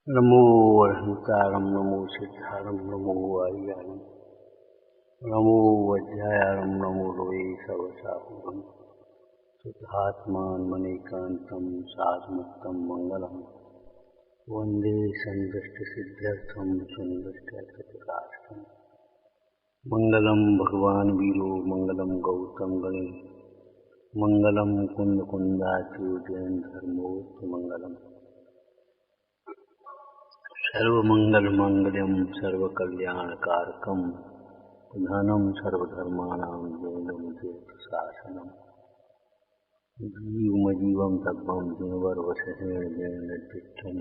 नमो अरहंतारं नमो सिद्धारं नमो आर्याणं नमो वज्रायारं नमो लोये सवसाहुरं शुद्धात्मानमनेकान्तं साधमुक्तं मङ्गलं वन्दे सन्दष्टसिद्ध्यर्थं सुन्दष्टप्रकाशकं मङ्गलं भगवान् वीरो मङ्गलं गौतम गणे मङ्गलं कुन्दकुन्दाच्युतेन धर्मोऽस्तुमङ्गलम् सर्वमंगलमांगल्यं सर्वकल्याणकारकं प्रधानं सर्वधर्माणां जैनमुद्रेकशासनं जीवमजीवं तद्भं जिनवर्वशेण जैनतिष्ठन्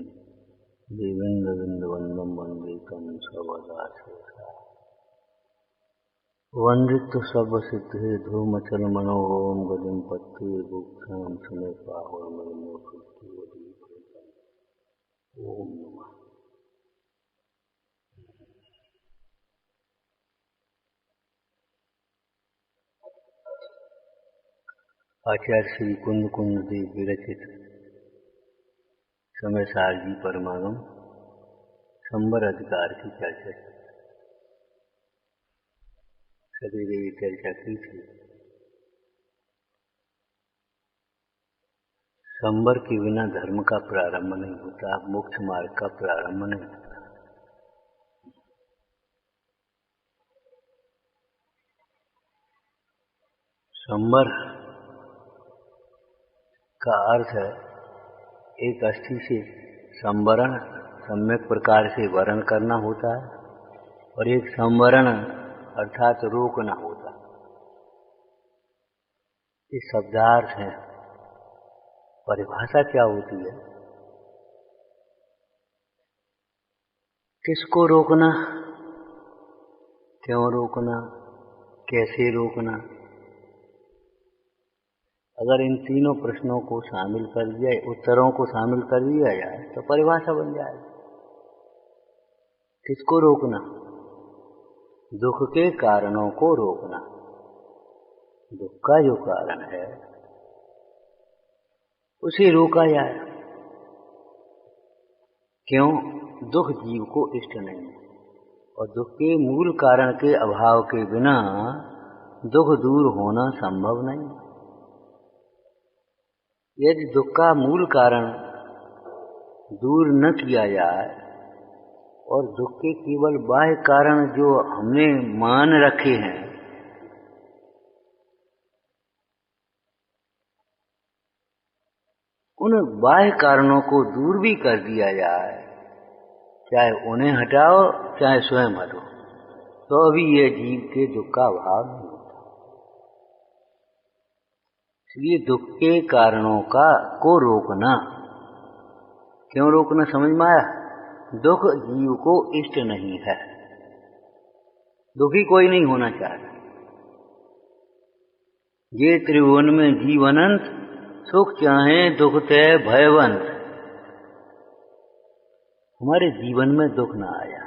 देवेन्द्रवृन्दवन्दं वन्दे तं सर्वदा शिरसा वन्दित सर्वसिद्धे धूमचलमनोहं गतिं पत्ते भुक्षां समेपाहुर्मूर्ति ओम नमः। आचार्य श्री कुंद कुंद देव विरचित समय सारजी परमागम संबर अधिकार की चर्चा सभी ने चर्चा की थी। संबर के बिना धर्म का प्रारंभ नहीं होता, मोक्ष मार्ग का प्रारंभ नहीं होता। संबर का अर्थ है एक अस्थि से संवरण सम्यक प्रकार से वरण करना होता है और एक संवरण अर्थात रोकना होता है। इस शब्दार्थ है। परिभाषा क्या होती है? किसको रोकना, क्यों रोकना, कैसे रोकना। अगर इन तीनों प्रश्नों को शामिल कर दिया, उत्तरों को शामिल कर दिया जाए तो परिभाषा बन जाएगी। किसको रोकना? दुख के कारणों को रोकना। दुख का जो कारण है उसे रोका जाए। क्यों? दुख जीव को इष्ट नहीं है और दुख के मूल कारण के अभाव के बिना दुख दूर होना संभव नहीं। यदि दुख का मूल कारण दूर न किया जाए और दुख के केवल बाह्य कारण जो हमने मान रखे हैं उन बाह्य कारणों को दूर भी कर दिया जाए, चाहे उन्हें हटाओ चाहे स्वयं हटो, तो भी यह जीव के दुख का अभाव नहीं होता। इसलिए दुख के कारणों को रोकना। क्यों रोकना समझ में आया? दुख जीव को इष्ट नहीं है। दुखी कोई नहीं होना चाहता। ये त्रिभुवन में जीव अनंत, सुख चाहे दुख तय भयवंत। हमारे जीवन में दुख ना आया।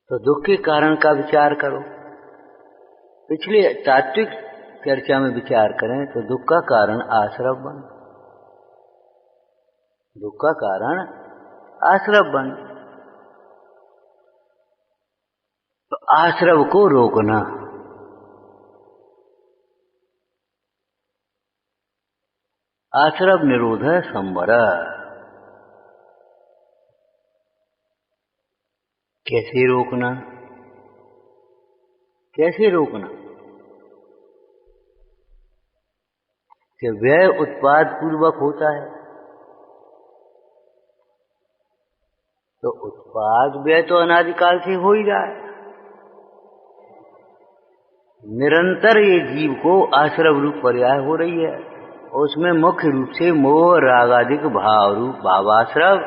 तो दुख के कारण का विचार करो। पिछले तात्विक चर्चा में विचार करें तो दुख का कारण आश्रव बन। दुख का कारण आश्रव बन। तो आश्रव को रोकना। आश्रव निरोध संवर। कैसे रोकना? कैसे रोकना? कि व्यय उत्पाद पूर्वक होता है तो उत्पाद व्यय तो अनादिकाल से हो ही रहा है। निरंतर ये जीव को आश्रव रूप पर्याय हो रही है। उसमें मुख्य रूप से मोह रागादिक भाव रूप भावाश्रव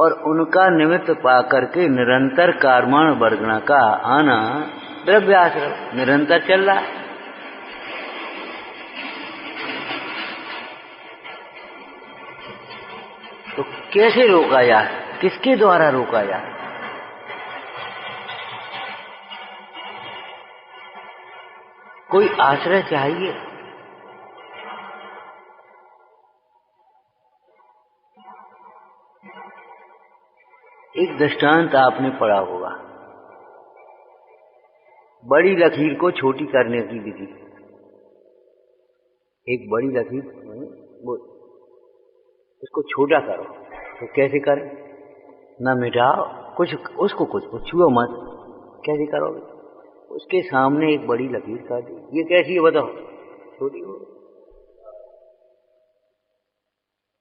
और उनका निमित्त पाकर के निरंतर कर्मण वर्गणा का आना द्रव्याश्रव निरंतर चल रहा है। तो कैसे रोका जाए? किसके द्वारा रोका जाए? कोई आश्रय चाहिए। एक दृष्टांत आपने पढ़ा होगा, बड़ी लकीर को छोटी करने की विधि। एक बड़ी लकीर वो इसको छोटा करो तो कैसे करें? न मिटाओ कुछ, उसको कुछ छुओ मत, कैसे करोगे? उसके सामने एक बड़ी लकीर कर दी, ये कैसी है बताओ? छोटी हो।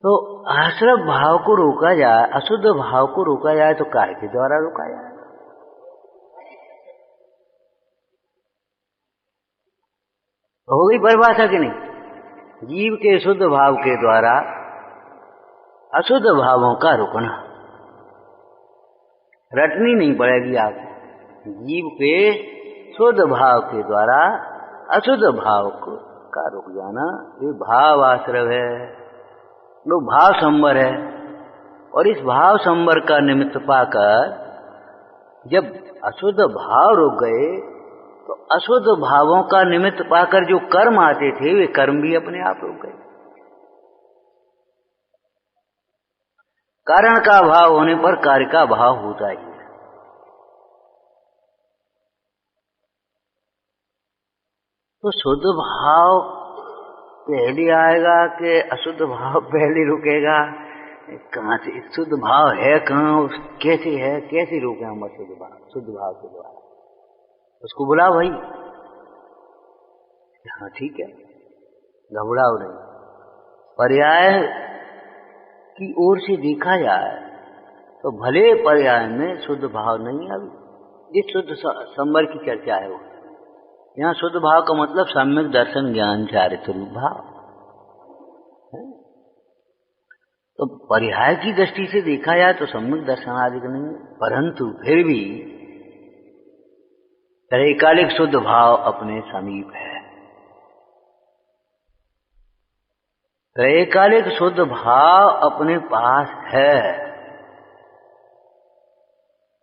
तो आश्रव भाव को रोका जाए, अशुद्ध भाव को रोका जाए तो कार्य के द्वारा रोका जाए। हो गई परिभाषा कि नहीं? जीव के शुद्ध भाव के द्वारा अशुद्ध भावों का रोकना। रटनी नहीं पड़ेगी आपको। जीव के शुद्ध भाव के द्वारा अशुद्ध भाव का रुक जाना, ये भाव आश्रव है, वो भाव संवर है। और इस भाव संवर का निमित्त पाकर जब अशुद्ध भाव रुक गए तो अशुद्ध भावों का निमित्त पाकर जो कर्म आते थे वे कर्म भी अपने आप रुक गए। कारण का भाव होने पर कार्य का भाव होता ही है। तो शुद्ध भाव पहले आएगा कि अशुद्ध भाव पहले रुकेगा? कहां से शुद्ध भाव है, कहां, कैसे है, कैसे रोके हम अशुद्ध भाव? शुद्ध भाव के द्वारा उसको बुलाओ भाई। हाँ ठीक है, घबराओ नहीं। पर्याय की ओर से देखा जाए तो भले पर्याय में शुद्ध भाव नहीं है। अभी जिस शुद्ध संवर की चर्चा है वो, यहाँ शुद्ध भाव का मतलब सम्यक दर्शन ज्ञान चारित्र रूप भाव है। तो पर्याय की दृष्टि से देखा जाए तो सम्यक दर्शन आदि नहीं, परंतु फिर भी त्रैकालिक शुद्ध भाव अपने समीप है। त्रैकालिक शुद्ध भाव अपने पास है।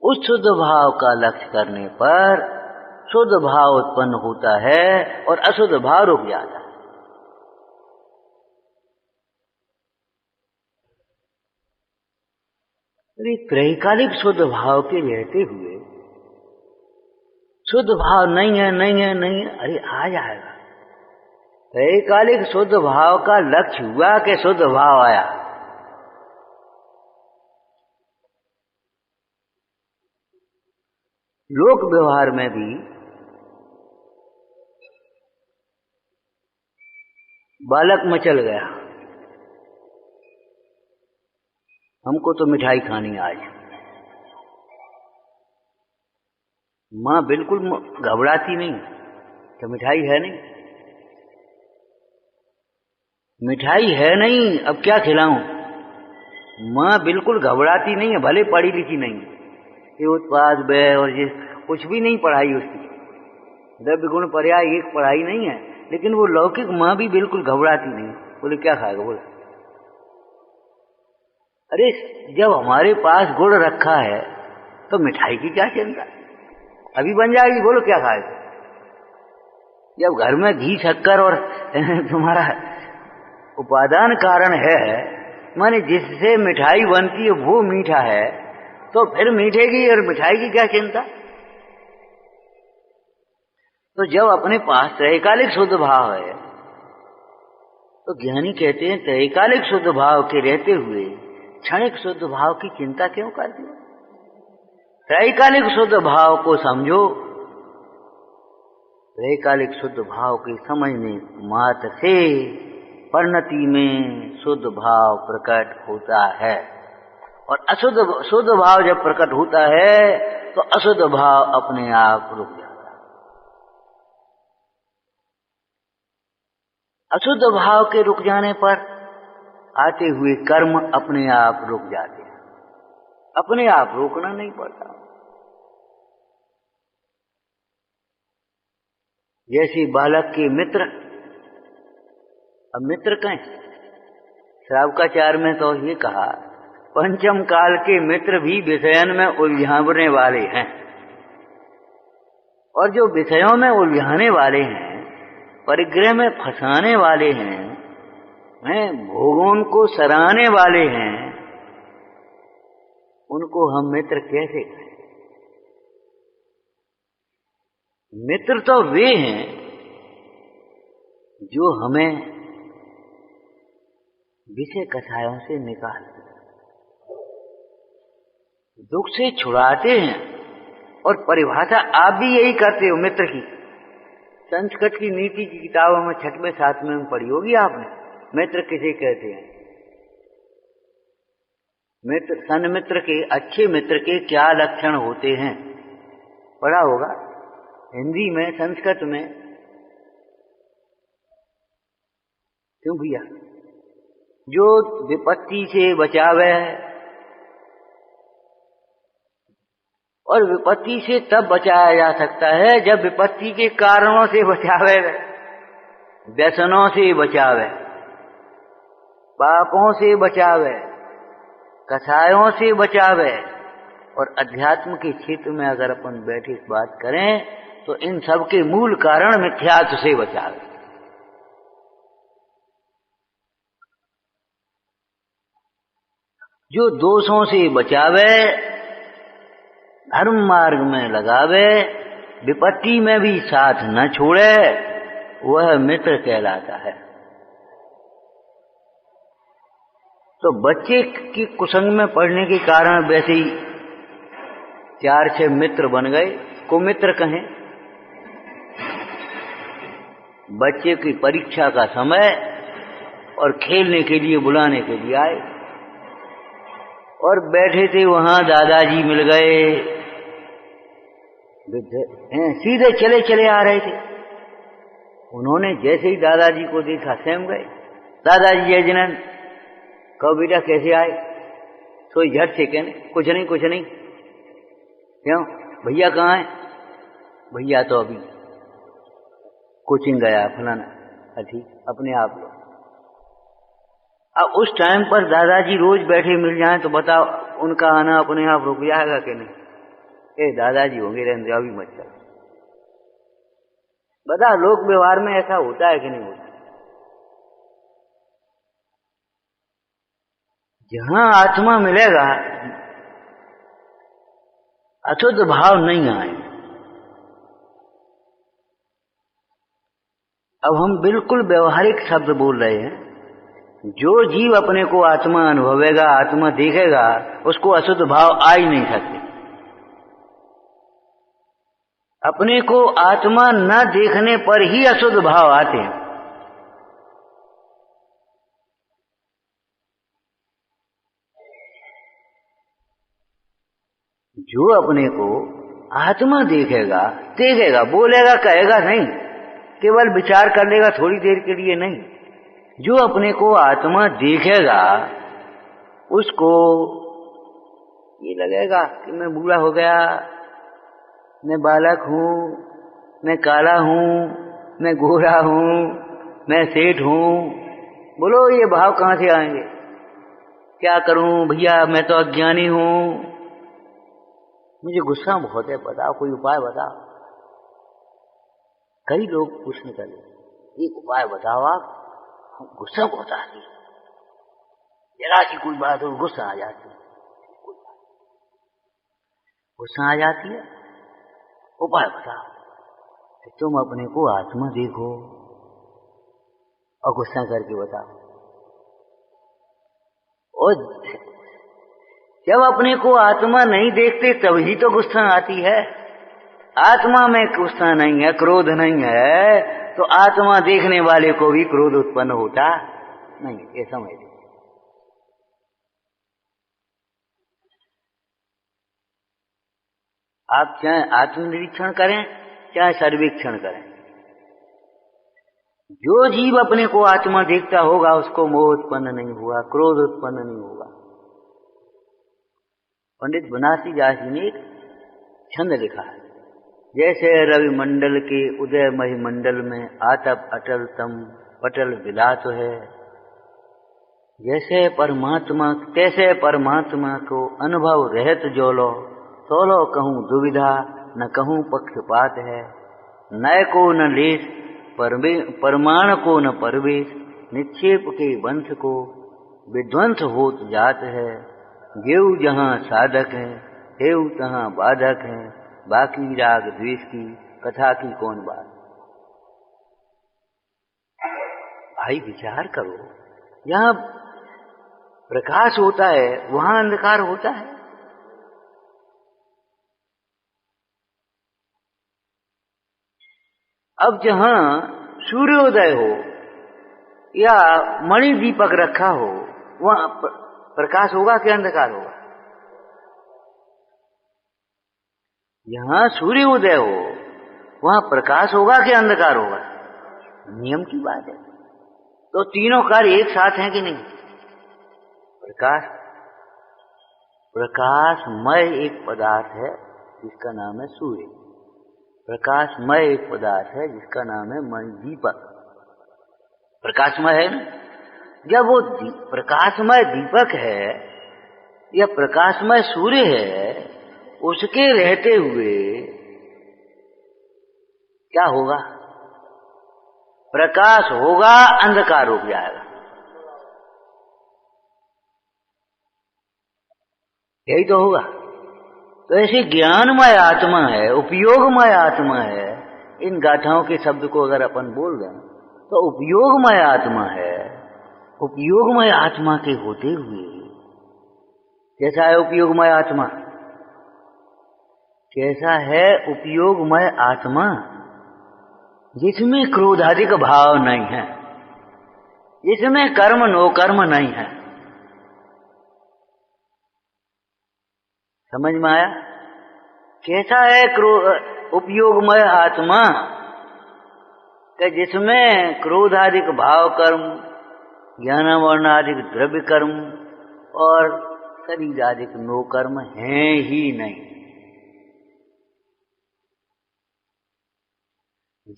उस शुद्ध भाव का लक्ष्य करने पर शुद्ध भाव उत्पन्न होता है और अशुद्ध भाव रुक जाता है। त्रैकालिक शुद्ध भाव के रहते हुए शुद्ध भाव नहीं है, नहीं है, नहीं है, अरे आ जाएगा। त्रैकालिक शुद्ध भाव का लक्ष्य हुआ कि शुद्ध भाव आया। लोक व्यवहार में भी बालक मचल गया, हमको तो मिठाई खानी आज। माँ बिल्कुल घबराती नहीं कि मिठाई है नहीं, मिठाई है नहीं, अब क्या खिलाऊं? माँ बिल्कुल घबराती नहीं है, भले पढ़ी लिखी नहीं, ये उत्पाद व्यय और ये कुछ भी नहीं पढ़ाई उसकी, द्रव्य गुण पर्याय एक पढ़ाई नहीं है, लेकिन वो लौकिक माँ भी बिल्कुल घबराती नहीं। बोले क्या खाएगा? बोले अरे जब हमारे पास गुड़ रखा है तो मिठाई की क्या चिंता, अभी बन जाएगी, बोलो क्या खाएगा? जब घर में घी शक्कर और तुम्हारा उपादान कारण है, माने जिससे मिठाई बनती है वो मीठा है, तो फिर मीठे की और मिठाई की क्या चिंता? तो जब अपने पास त्रैकालिक शुद्ध भाव है तो ज्ञानी कहते हैं त्रैकालिक शुद्ध भाव के रहते हुए क्षणिक शुद्ध भाव की चिंता क्यों करती हो? त्रैकालिक शुद्ध भाव को समझो। त्रैकालिक शुद्ध भाव के समझने मात्र से परिणति में शुद्ध भाव प्रकट होता है, और शुद्ध भाव जब प्रकट होता है तो अशुद्ध भाव अपने आप रुक जाता है। अशुद्ध भाव के रुक जाने पर आते हुए कर्म अपने आप रुक जाते हैं, अपने आप रोकना नहीं पड़ता। जैसे बालक के मित्र, अब मित्र कहें, श्रावकाचार्य में तो ये कहा पंचम काल के मित्र भी विषयन में उलझाने वाले हैं, और जो विषयों में उलझाने वाले हैं परिग्रह में फंसाने वाले हैं, भोगों को सराहने वाले हैं, उनको हम मित्र कैसे कहें? मित्र तो वे हैं जो हमें विषय कषायों से निकालते, दुख से छुड़ाते हैं। और परिभाषा आप भी यही करते हो मित्र की। संस्कृत की नीति की किताबों में 6वें 7वें में पढ़ी होगी आपने, मित्र किसे कहते हैं। मित्र, सन्मित्र के, अच्छे मित्र के क्या लक्षण होते हैं, पढ़ा होगा हिंदी में, संस्कृत में। क्यों भैया? जो विपत्ति से बचावे, और विपत्ति से तब बचाया जा सकता है जब विपत्ति के कारणों से बचावे, व्यसनों से बचावे, पापों से बचावे, कषायों से बचावे। और अध्यात्म के क्षेत्र में अगर अपन बैठे बात करें तो इन सब के मूल कारण मिथ्यात्व से बचावे। जो दोषों से बचावे, धर्म मार्ग में लगावे, विपत्ति में भी साथ न छोड़े, वह मित्र कहलाता है। तो बच्चे की कुसंग में पड़ने के कारण वैसे ही 4-6 मित्र बन गए, कुमित्र कहें। बच्चे की परीक्षा का समय और खेलने के लिए बुलाने के लिए आए, और बैठे थे वहां, दादाजी मिल गए, सीधे चले चले आ रहे थे। उन्होंने जैसे ही दादाजी को देखा सहम गए। दादाजी जय जिनन, कहो बेटा कैसे आए? तो झट से कहने, कुछ नहीं कुछ नहीं। क्यों भैया कहाँ है? भैया तो अभी कोचिंग गया फलाना। ठीक, अपने आप लो। अब उस टाइम पर दादाजी रोज बैठे मिल जाएं तो बताओ उनका आना अपने आप रुक जाएगा कि नहीं? दादाजी होंगे, रहने अभी मत चल। बता, लोक व्यवहार में ऐसा होता है कि नहीं होता? जहां आत्मा मिलेगा अशुद्ध भाव नहीं आए। अब हम बिल्कुल व्यवहारिक शब्द बोल रहे हैं। जो जीव अपने को आत्मा अनुभवेगा, आत्मा देखेगा, उसको अशुद्ध भाव आ ही नहीं सकते। अपने को आत्मा न देखने पर ही अशुद्ध भाव आते हैं। जो अपने को आत्मा देखेगा, बोलेगा, कहेगा नहीं, केवल विचार कर लेगा थोड़ी देर के लिए नहीं। जो अपने को आत्मा देखेगा उसको ये लगेगा कि मैं बूढ़ा हो गया, मैं बालक हूं, मैं काला हूं, मैं गोरा हूं, मैं सेठ हूं। बोलो ये भाव कहां से आएंगे? क्या करूं भैया, मैं तो अज्ञानी हूं, मुझे गुस्सा बहुत है, बताओ कोई उपाय बताओ। कई लोग पूछने का एक उपाय बताओ आप, गुस्सा बहुत आती है, जरा सी कोई बात हो गुस्सा आ जाती है, गुस्सा आ जाती है, उपाय बताओ। तो तुम अपने को आत्मा देखो और गुस्सा करके बताओ। और जब अपने को आत्मा नहीं देखते तभी तो गुस्सा आती है। आत्मा में गुस्सा नहीं है, क्रोध नहीं है, तो आत्मा देखने वाले को भी क्रोध उत्पन्न होता नहीं, ये समझ लो। आप चाहे आत्मनिरीक्षण करें चाहे सर्वेक्षण करें, जो जीव अपने को आत्मा देखता होगा उसको मोह उत्पन्न नहीं हुआ, क्रोध उत्पन्न नहीं होगा। पंडित बनारसी दास जी ने एक छंद लिखा है, जैसे रवि मंडल के उदय मही मंडल में आतप अटल तम पटल विलास है, जैसे परमात्मा तैसे परमात्मा को अनुभव रहत जोलो, सोलो कहूं दुविधा न कहूं पक्षपात है, नय को न लेस परमाण को न परवेश, निक्षेप के वंश को विध्वंस होत जात है। गेऊ जहाँ साधक है, हेऊ तहाँ बाधक है, बाकी राग द्वेष की कथा की कौन बात। भाई विचार करो, जहाँ प्रकाश होता है वहां अंधकार होता है। अब जहां सूर्योदय हो या मणि दीपक रखा हो, वहां प्रकाश होगा कि अंधकार होगा? जहां सूर्योदय हो वहां प्रकाश होगा कि अंधकार होगा? नियम की बात है। तो तीनों कार्य एक साथ हैं कि नहीं? प्रकाशमय एक पदार्थ है जिसका नाम है सूर्य। प्रकाशमय एक पदार्थ है जिसका नाम है मणि दीपक। प्रकाशमय है ना? जब वो प्रकाशमय दीपक है या प्रकाशमय सूर्य है, उसके रहते हुए क्या होगा? प्रकाश होगा, अंधकार रुक जाएगा। यही तो होगा। तो ऐसे ज्ञानमय आत्मा है, उपयोगमय आत्मा है। इन गाथाओं के शब्द को अगर अपन बोल दें तो उपयोगमय आत्मा है। उपयोगमय आत्मा के होते हुए कैसा है उपयोगमय आत्मा? कैसा है उपयोगमय आत्मा? जिसमें क्रोधादिक भाव नहीं है, जिसमें कर्म नो कर्म नहीं है। समझ में आया? कैसा है उपयोगमय आत्मा? कि जिसमें क्रोधादिक भाव कर्म, ज्ञानावर्णादिक द्रव्य कर्म और शरीरादिक नो कर्म हैं ही नहीं।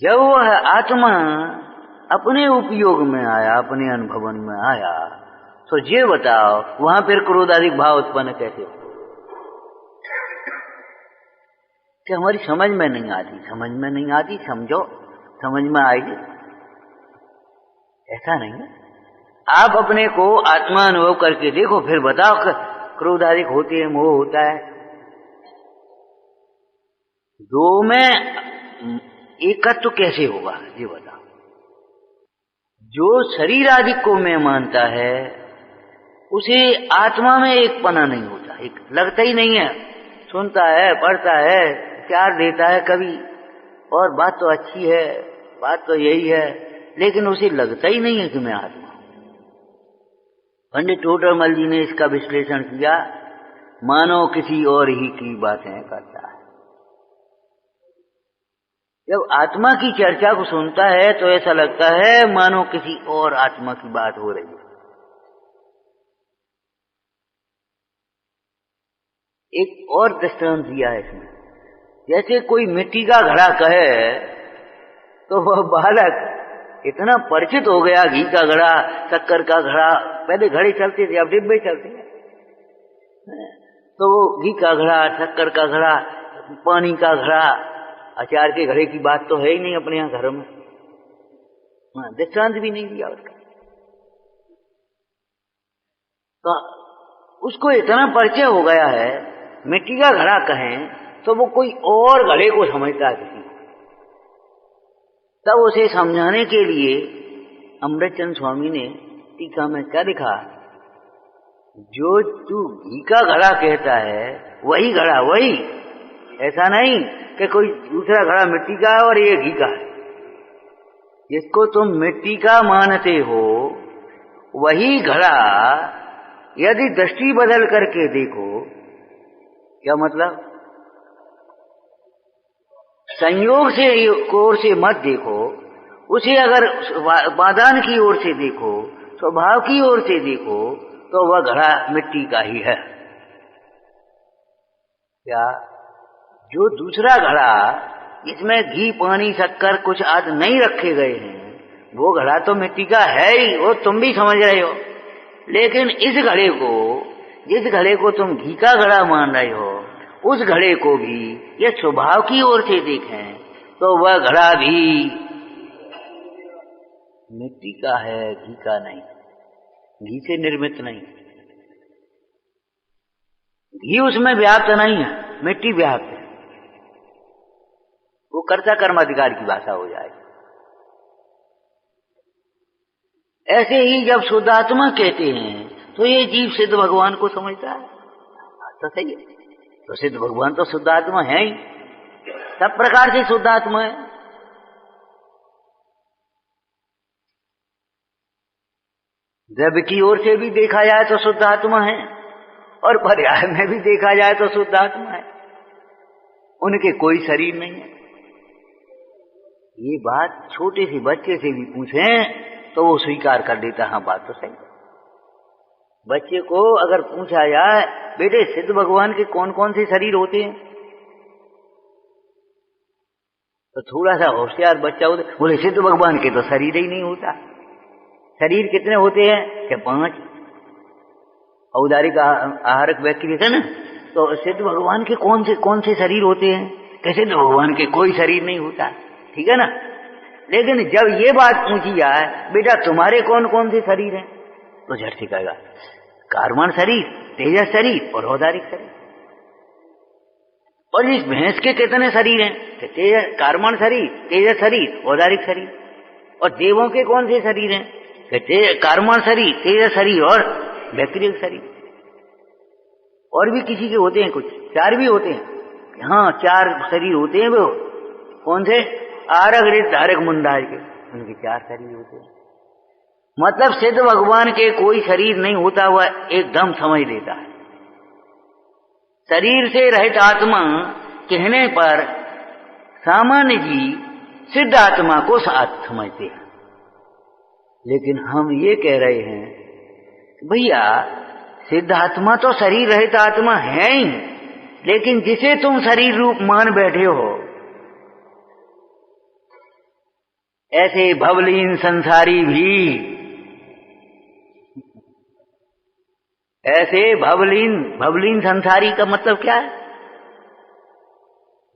जब वह आत्मा अपने उपयोग में आया, अपने अनुभवन में आया, तो ये बताओ वहां फिर क्रोधादिक भाव उत्पन्न कैसे हो? कि हमारी समझ में नहीं आती। समझ में नहीं आती, समझो, समझ में आएगी। ऐसा नहीं है। आप अपने को आत्मा अनुभव करके देखो, फिर बताओ क्रोधादिक होते हैं, मोह होता है। दो में एकत्व कैसे होगा ये बताओ। जो शरीर आदि को मैं मानता है उसे आत्मा में एक पना नहीं होता, एक लगता ही नहीं है। सुनता है, पढ़ता है, प्यार देता है कभी, और बात तो अच्छी है, बात तो यही है, लेकिन उसे लगता ही नहीं है कि मैं आत्मा हूं। पंडित टोडरमल जी ने इसका विश्लेषण किया, मानो किसी और ही की बातें करता है। जब आत्मा की चर्चा को सुनता है तो ऐसा लगता है मानो किसी और आत्मा की बात हो रही है। एक और दृष्टांत दिया है इसमें। जैसे कोई मिट्टी का घड़ा कहे तो वह बालक इतना परिचित हो गया, घी का घड़ा, शक्कर का घड़ा, पहले घड़े चलते थे, अब डिब्बे चलते हैं, तो वो घी का घड़ा, शक्कर का घड़ा, पानी का घड़ा, अचार के घड़े की बात तो है ही नहीं अपने यहाँ घर में। दृष्टांत भी नहीं दिया उसका। तो उसको इतना परिचय हो गया है, मिट्टी का घड़ा कहें तो वो कोई और घड़े को समझता है किसी। तब उसे समझाने के लिए अमृतचंद स्वामी ने टीका में क्या लिखा, जो तू घी का घड़ा कहता है वही घड़ा, वही, ऐसा नहीं कि कोई दूसरा घड़ा मिट्टी का है और ये घी का है। जिसको तुम मिट्टी का मानते हो वही घड़ा यदि दृष्टि बदल करके देखो, क्या मतलब, संयोग से ओर से मत देखो उसे, अगर बादान की ओर से देखो, स्वभाव की ओर से देखो, तो वह घड़ा मिट्टी का ही है। क्या जो दूसरा घड़ा जिसमें घी, पानी, शक्कर कुछ आदि नहीं रखे गए हैं, वो घड़ा तो मिट्टी का है ही, वो तुम भी समझ रहे हो। लेकिन इस घड़े को, जिस घड़े को तुम घी का घड़ा मान रहे हो, उस घड़े को भी ये स्वभाव की ओर से देखें तो वह घड़ा भी मिट्टी का है, घी का नहीं, घी से निर्मित नहीं, घी उसमें व्याप्त नहीं है, मिट्टी व्याप्त है। वो कर्ता कर्माधिकार की भाषा हो जाएगी। ऐसे ही जब शुद्धात्मा कहते हैं तो ये जीव सिद्ध भगवान को समझता है, तो सही है। तो सिद्ध भगवान तो शुद्धात्मा है ही, सब प्रकार से शुद्धात्मा है। द्रव्य की ओर से भी देखा जाए तो शुद्धात्मा है, और पर्याय में भी देखा जाए तो शुद्धात्मा है। उनके कोई शरीर नहीं है। ये बात छोटे से बच्चे से भी पूछें तो वो स्वीकार कर देता, हाँ बात तो सही। बच्चे को अगर पूछा जाए, बेटे सिद्ध भगवान के कौन कौन से शरीर होते हैं, तो थोड़ा सा होशियार बच्चा होता, बोले सिद्ध भगवान के तो शरीर ही नहीं होता। शरीर कितने होते हैं? क्या 5? औदारिक आहारक व्यक्ति थे ना, तो सिद्ध भगवान के कौन से शरीर होते हैं? कैसे सिद्ध भगवान के कोई शरीर नहीं होता, ठीक है ना। लेकिन जब ये बात पूछी जाए, बेटा तुम्हारे कौन कौन से शरीर हैं, तो झट से कहेगा कार्बन शरीर, तेजस शरीर और औदारिक शरीर। और इस भैंस के कितने शरीर हैं? कार्बन शरीर, तेजस शरीर, औदारिक शरीर। और देवों के कौन से शरीर हैं? कार्बन शरीर, तेजस शरीर और वैक्रिक शरीर। और भी किसी के होते हैं, कुछ 4 भी होते हैं। हाँ 4 शरीर होते हैं। वो कौन से? आरग रित धारक मुंडाज के, उनके 4 शरीर होते हैं। मतलब सिद्ध भगवान के कोई शरीर नहीं होता, हुआ एकदम समझ लेता है। शरीर से रहित आत्मा कहने पर सामान्य जी सिद्ध आत्मा को साथ समझते हैं। लेकिन हम ये कह रहे हैं भैया सिद्ध आत्मा तो शरीर रहित आत्मा है ही, लेकिन जिसे तुम शरीर रूप मान बैठे हो, ऐसे भवलीन संसारी भी, ऐसे भवलीन संसारी का मतलब क्या है?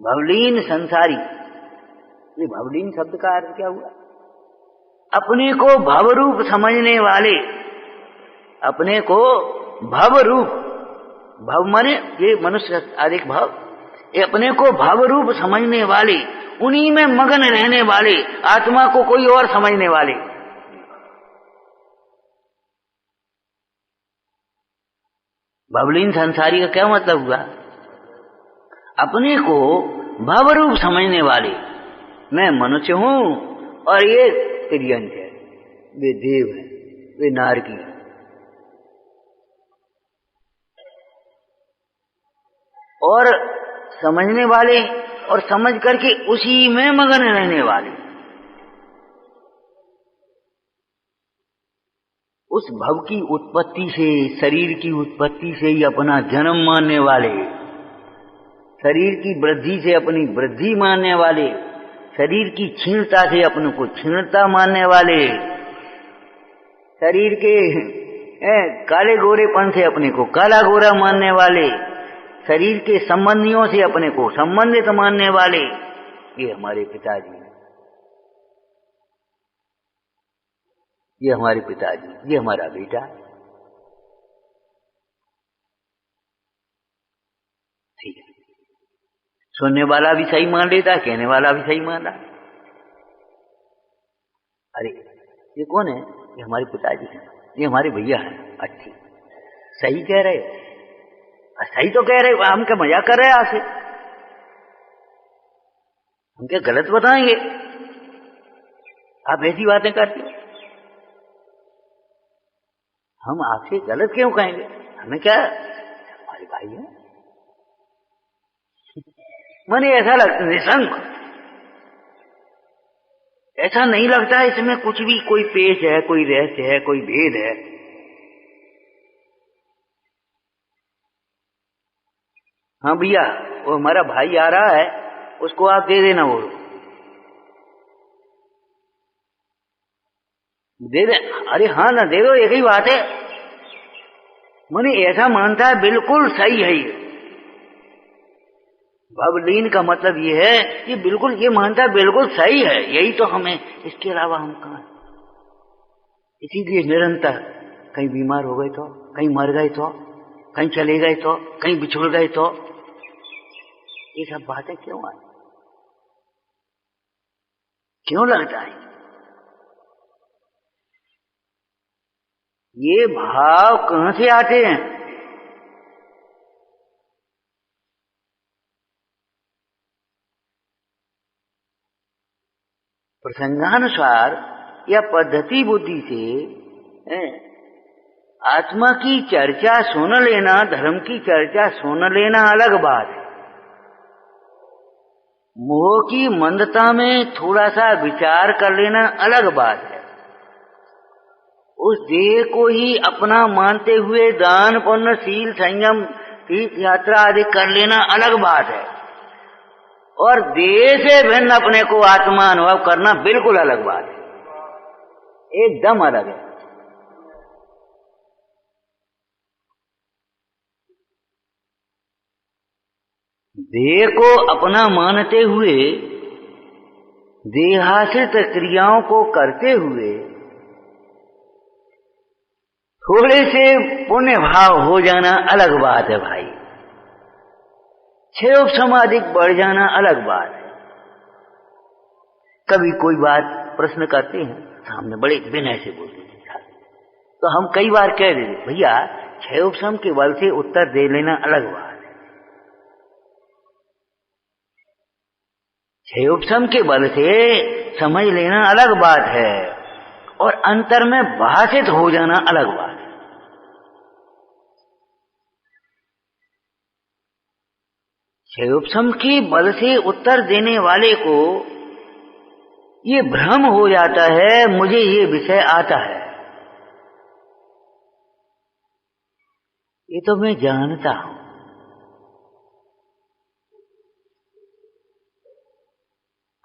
भवलीन संसारी, ये भवलीन शब्द का अर्थ क्या हुआ? अपने को भवरूप समझने वाले, अपने को भवरूप, भव माने ये मनुष्य आदिक भव, ये अपने को भवरूप समझने वाले, उन्हीं में मगन रहने वाले, आत्मा को कोई और समझने वाले। भवलीन संसारी का क्या मतलब हुआ? अपने को भवरूप समझने वाले। मैं मनुष्य हूं और ये तिर्यंत है, वे देव है, वे नारकी है। और समझने वाले, और समझ करके उसी में मगन रहने वाले, उस भव की उत्पत्ति से, शरीर की उत्पत्ति से ही अपना जन्म मानने वाले, शरीर की वृद्धि से अपनी वृद्धि मानने वाले, शरीर की क्षीणता से अपने को क्षीणता मानने वाले, शरीर के काले गोरेपन से अपने को काला गोरा मानने वाले, शरीर के संबंधियों से अपने को संबंधित मानने वाले, ये हमारे पिताजी हैं, ये हमारे पिताजी, ये हमारा बेटा। ठीक है, सुनने वाला भी सही मान लेता, कहने वाला भी सही मान रहा। अरे ये कौन है? ये हमारे पिताजी हैं, ये हमारे भैया हैं। अच्छी सही कह रहे हो, सही तो कह रहे हो, हम क्या मजाक कर रहे हैं आपसे? हम क्या गलत बताएंगे? आप ऐसी बातें करते हो, हम आपसे गलत क्यों कहेंगे? हमें क्या, हमारे भाई हैं। माने ऐसा लगता निशंक, ऐसा नहीं लगता है इसमें कुछ भी कोई पेश है, कोई रहस्य है, कोई भेद है। हाँ भैया, वो हमारा भाई आ रहा है, उसको आप दे देना, वो दे दे। अरे हाँ ना, दे दो, एक ही बात है। माने ऐसा मानता है, बिल्कुल सही है ये। भवलीन का मतलब ये है कि बिल्कुल ये मानता है, बिल्कुल सही है, यही तो हमें, इसके अलावा हम कहाँ। इसीलिए निरंतर कहीं बीमार हो गए तो, कहीं मर गए तो, कहीं चले गए तो, कहीं बिछुड़ गए तो, ये सब बातें क्यों आई? क्यों लगता है? ये भाव कहां से आते हैं? प्रसंगानुसार या पद्धति बुद्धि से आत्मा की चर्चा सुन लेना, धर्म की चर्चा सुन लेना अलग बात है। मोह की मंदता में थोड़ा सा विचार कर लेना अलग बात है। उस देह को ही अपना मानते हुए दान पुण्य शील संयम तीर्थ यात्रा आदि कर लेना अलग बात है, और देह से भिन्न अपने को आत्मा अनुभव करना बिल्कुल अलग बात है, एकदम अलग है। देह को अपना मानते हुए देहाश्रित क्रियाओं को करते हुए थोड़े से पुण्य भाव हो जाना अलग बात है भाई। क्षय समाधिक बढ़ जाना अलग बात है। कभी कोई बात प्रश्न करते हैं, सामने बड़े विनय से बोलते हैं, तो हम कई बार कह देते भैया क्षय उपशम के बल से उत्तर दे लेना अलग बात है। क्षय उपशम के बल से समझ लेना अलग बात है, और अंतर में भाषित हो जाना अलग बात है। क्षय उपशम के बल से उत्तर देने वाले को ये भ्रम हो जाता है, मुझे ये विषय आता है, ये तो मैं जानता हूं।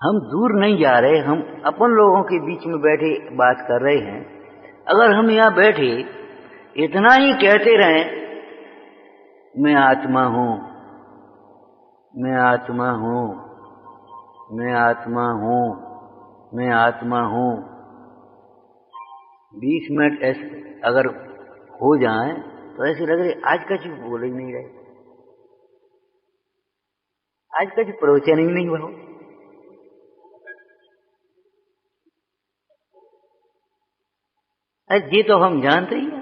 हम दूर नहीं जा रहे, हम अपन लोगों के बीच में बैठे बात कर रहे हैं। अगर हम यहां बैठे इतना ही कहते रहें, मैं आत्मा हूं, मैं आत्मा हूं, मैं आत्मा हूं, मैं आत्मा हूं, 20 मिनट ऐसे अगर हो जाए तो ऐसे लग रहे आज का चीज बोल ही नहीं रहे, आज का चीज प्रवचन ही नहीं हुआ। ये तो हम जानते ही हैं।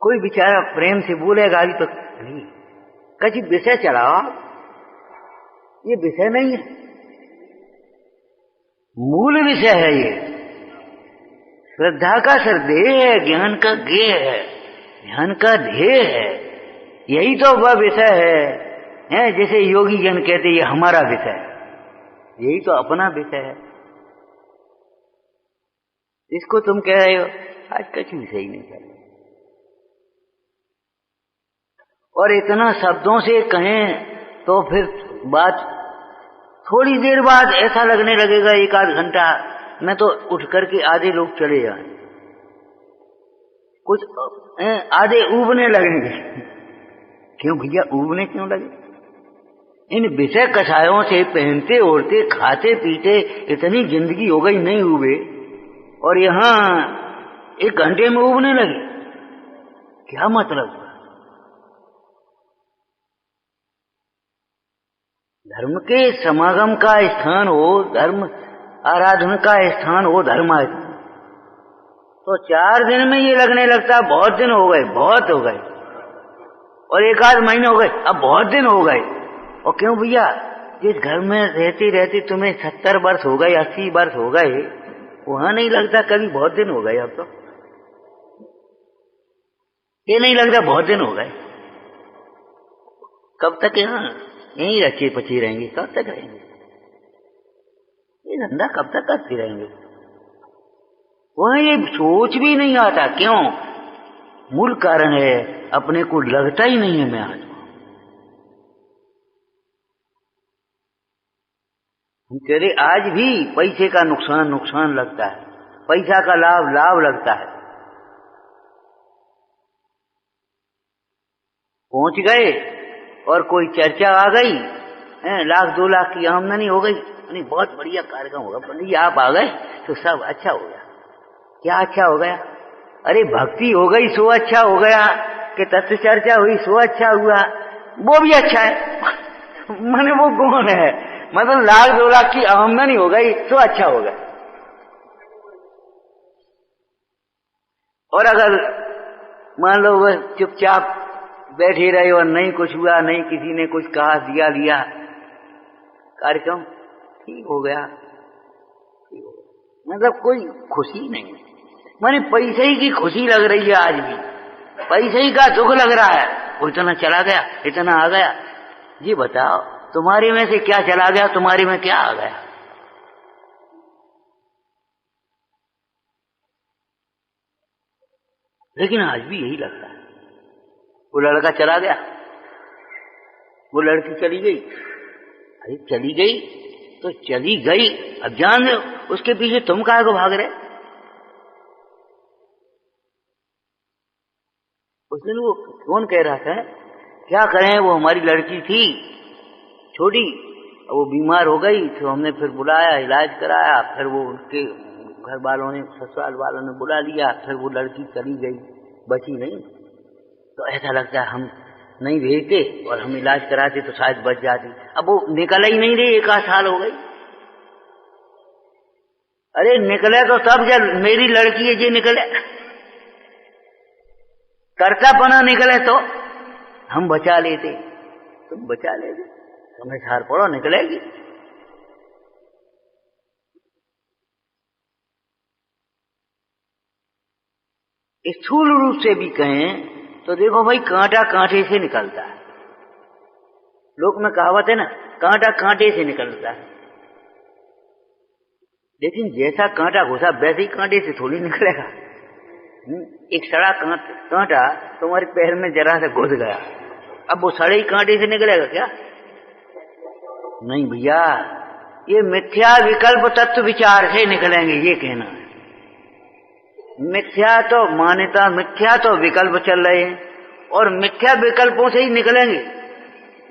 कोई बेचारा प्रेम से बोलेगा अभी तो नहीं, कभी विषय चलाओ, ये विषय नहीं है, मूल विषय है। ये श्रद्धा का श्रद्धेय है, ज्ञान का ज्ञेय है, ध्यान का ध्येय है, यही तो वह विषय है। जैसे योगी जन कहते ये हमारा विषय है, यही तो अपना विषय है। इसको तुम कह रहे हो आज कुछ विषय ही नहीं कर रहे, और इतना शब्दों से कहें तो फिर बात थोड़ी देर बाद ऐसा लगने लगेगा, एक आध घंटा में तो उठ करके आधे लोग चले जाए, कुछ आधे ऊबने लगेंगे। क्यों भैया ऊबने क्यों लगे? इन विषय कषायों से पहनते ओढ़ते खाते पीते इतनी जिंदगी हो गई, नहीं ऊबे, और यहां 1 घंटे में ऊबने लगे, क्या मतलब? धर्म के समागम का स्थान हो, धर्म आराधना का स्थान हो धर्मायतन, तो 4 दिन में ये लगने लगता बहुत दिन हो गए, बहुत हो गए, और 1 आध महीने हो गए, अब बहुत दिन हो गए। और क्यों भैया, जिस घर में रहते रहते तुम्हें 70 वर्ष हो गए, 80 वर्ष हो गए, वहां नहीं लगता कभी बहुत दिन हो गए? अब तो ये नहीं लगता बहुत दिन हो गए। कब तक यहाँ यहीं रचे पचे रहेंगे? कब तक रहेंगे? ये धंधा कब तक करते रहेंगे? वहां ये सोच भी नहीं आता। क्यों? मूल कारण है अपने को लगता ही नहीं है मैं आत्मा। हम कह रहे आज भी पैसे का नुकसान नुकसान लगता है, पैसा का लाभ लाभ लगता है। पहुंच गए और कोई चर्चा आ गई लाख 2 लाख की आमदनी हो गई, नहीं बहुत बढ़िया कार्यक्रम होगा, पंडित जी आप आ गए तो सब अच्छा हो गया। क्या अच्छा हो गया? अरे भक्ति हो गई सो अच्छा हो गया, कि तत्व चर्चा हुई सो अच्छा हुआ, वो भी अच्छा है। माने वो कौन है? मतलब लाख 2 लाख की आमदनी हो गई तो अच्छा हो गया। और अगर मान लो वह चुपचाप बैठे रहे और नहीं कुछ हुआ, नहीं किसी ने कुछ कहा दिया लिया, कार्यक्रम ठीक हो गया, मतलब कोई खुशी नहीं। माने पैसे ही की खुशी लग रही है आज भी, पैसे ही का दुख लग रहा है। वो इतना चला गया, इतना आ गया। जी बताओ तुम्हारे में से क्या चला गया, तुम्हारे में क्या आ गया? लेकिन आज भी यही लगता है। वो लड़का चला गया, वो लड़की चली गई, अरे चली गई तो चली गई, अब जान लो उसके पीछे तुम काहे को भाग रहे? उस दिन वो कौन कह रहा था, क्या करें वो हमारी लड़की थी छोटी, वो बीमार हो गई तो हमने फिर बुलाया, इलाज कराया, फिर वो उनके घर वालों ने, ससुराल वालों ने बुला लिया, फिर वो लड़की चली गई, बची नहीं। तो ऐसा लगता है हम नहीं भेजते और हम इलाज कराते तो शायद बच जाती। अब वो निकल ही नहीं रही, 1 आध साल हो गई। अरे निकले तो तब जब मेरी लड़की है जी निकले, करता बना निकले तो हम बचा लेते, तुम बचा लेते, तुम्हें सार पड़ो निकलेगी। स्थूल रूप से भी कहें तो देखो भाई, कांटा कांटे से निकलता है। लोक में कहावत है ना, कांटा कांटे से निकलता है। लेकिन जैसा कांटा घुसा वैसे ही कांटे से थोड़ी निकलेगा। एक सड़ा कांटा तुम्हारे पैर में जरा से घुस गया, अब वो सड़े ही कांटे से निकलेगा क्या? नहीं भैया, ये मिथ्या विकल्प तत्व विचार से निकलेंगे, ये कहना है। मिथ्या तो मान्यता, मिथ्या तो विकल्प चल रहे हैं और मिथ्या विकल्पों से ही निकलेंगे,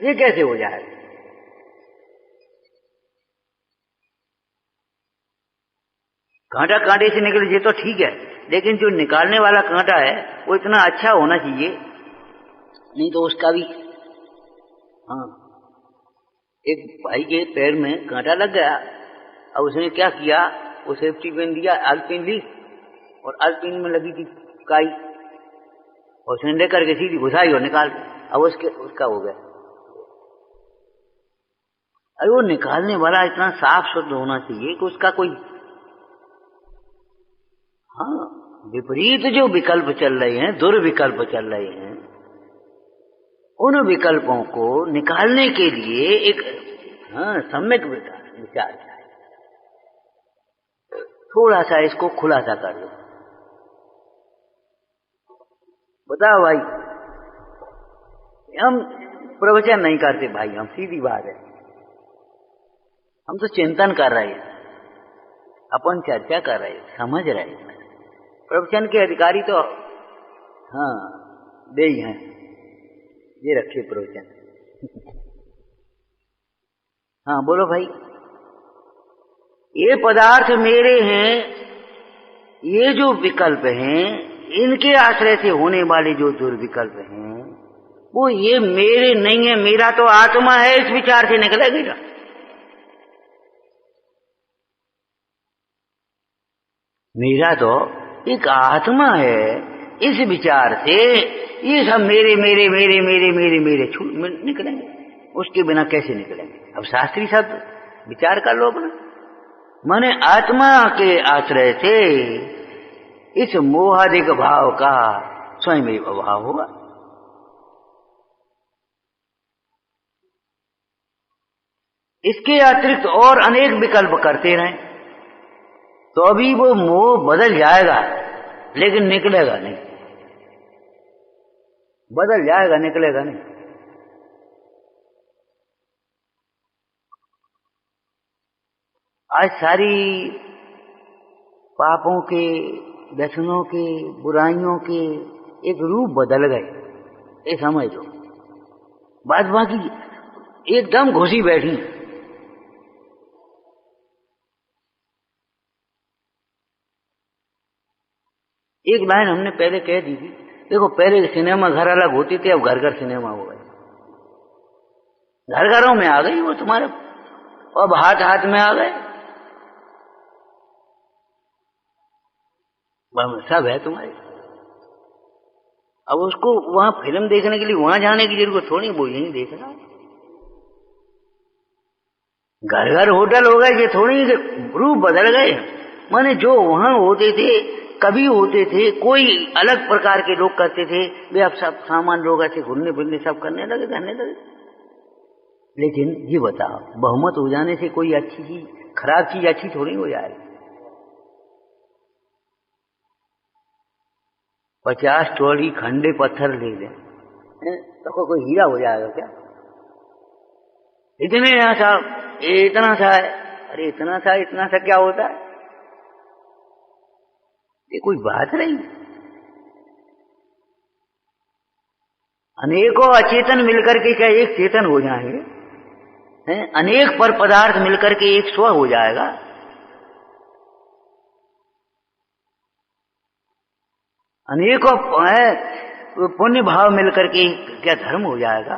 ये कैसे हो जाएगा? कांटा कांटे से निकले ये तो ठीक है, लेकिन जो निकालने वाला कांटा है वो इतना अच्छा होना चाहिए, नहीं तो उसका भी। हाँ, एक भाई के पैर में कांटा लग गया, अब उसने क्या किया, वो सेफ्टी पिन दिया, आलपिन ली और आलपिन में लगी थी काई, और उसने लेकर के सीधी घुसाई और निकाल, अब उसका हो गया। अरे वो निकालने वाला इतना साफ शुद्ध होना चाहिए कि उसका कोई, हाँ, विपरीत जो विकल्प चल रहे हैं, दुर्विकल्प चल रहे हैं, उन विकल्पों को निकालने के लिए एक सम्यक विचार चाहिए। थोड़ा सा इसको खुलासा कर दो। बताओ भाई, हम प्रवचन नहीं करते भाई, हम सीधी बात है, हम तो चिंतन कर रहे हैं, अपन चर्चा कर रहे हैं, समझ रहे हैं। प्रवचन के अधिकारी तो हाँ दे ही हैं, ये रखिए प्रवचन। हाँ बोलो भाई, ये पदार्थ मेरे हैं, ये जो विकल्प हैं, इनके आश्रय से होने वाले जो दुर्विकल्प हैं, वो ये मेरे नहीं है, मेरा तो आत्मा है, इस विचार से निकलेगा। मेरा तो एक आत्मा है, इस विचार से ये सब मेरे मेरे मेरे मेरे मेरे मेरे छूट निकलेंगे, उसके बिना कैसे निकलेंगे? अब शास्त्री शब्द विचार कर लो अपना, माने आत्मा के आश्रय से इस मोहादिक भाव का स्वयं ही अभाव होगा। इसके अतिरिक्त और अनेक विकल्प करते रहें तो अभी वो मोह बदल जाएगा, लेकिन निकलेगा नहीं। बदल जाएगा, निकलेगा नहीं। आज सारी पापों के, व्यसनों के, बुराइयों के एक रूप बदल गए, ये समझ लो। बाद बाकी एकदम घुसी बैठी। एक लाइन हमने पहले कह दी थी, देखो पहले सिनेमा घर अलग होते थे, अब घर घर सिनेमा हो गए, घर घरों में आ गई वो तुम्हारे, अब हाथ हाथ में आ गए, सब है तुम्हारे। अब उसको वहां फिल्म देखने के लिए वहां जाने की जरूरत थोड़ी, वो यही देखना। घर घर होटल हो गए, ये थोड़ी रूप बदल गए। माने जो वहां होते थे, कभी होते थे, कोई अलग प्रकार के लोग करते थे, वे अब सब सामान लोग ऐसे घूमने फिरने सब करने लगे। लेकिन ये बताओ, बहुमत हो जाने से कोई अच्छी चीज, खराब चीज अच्छी थोड़ी हो जाएगी। 50 ट्रॉली खंडे पत्थर ले लें तो कोई हीरा हो जाएगा क्या? इतने साहब, इतना सा है, अरे इतना सा क्या होता है? ये कोई बात नहीं। अनेकों अचेतन मिलकर के क्या एक चेतन हो जाएंगे? अनेक पर पदार्थ मिलकर के एक स्व हो जाएगा। अनेकों पुण्य भाव मिलकर के क्या धर्म हो जाएगा?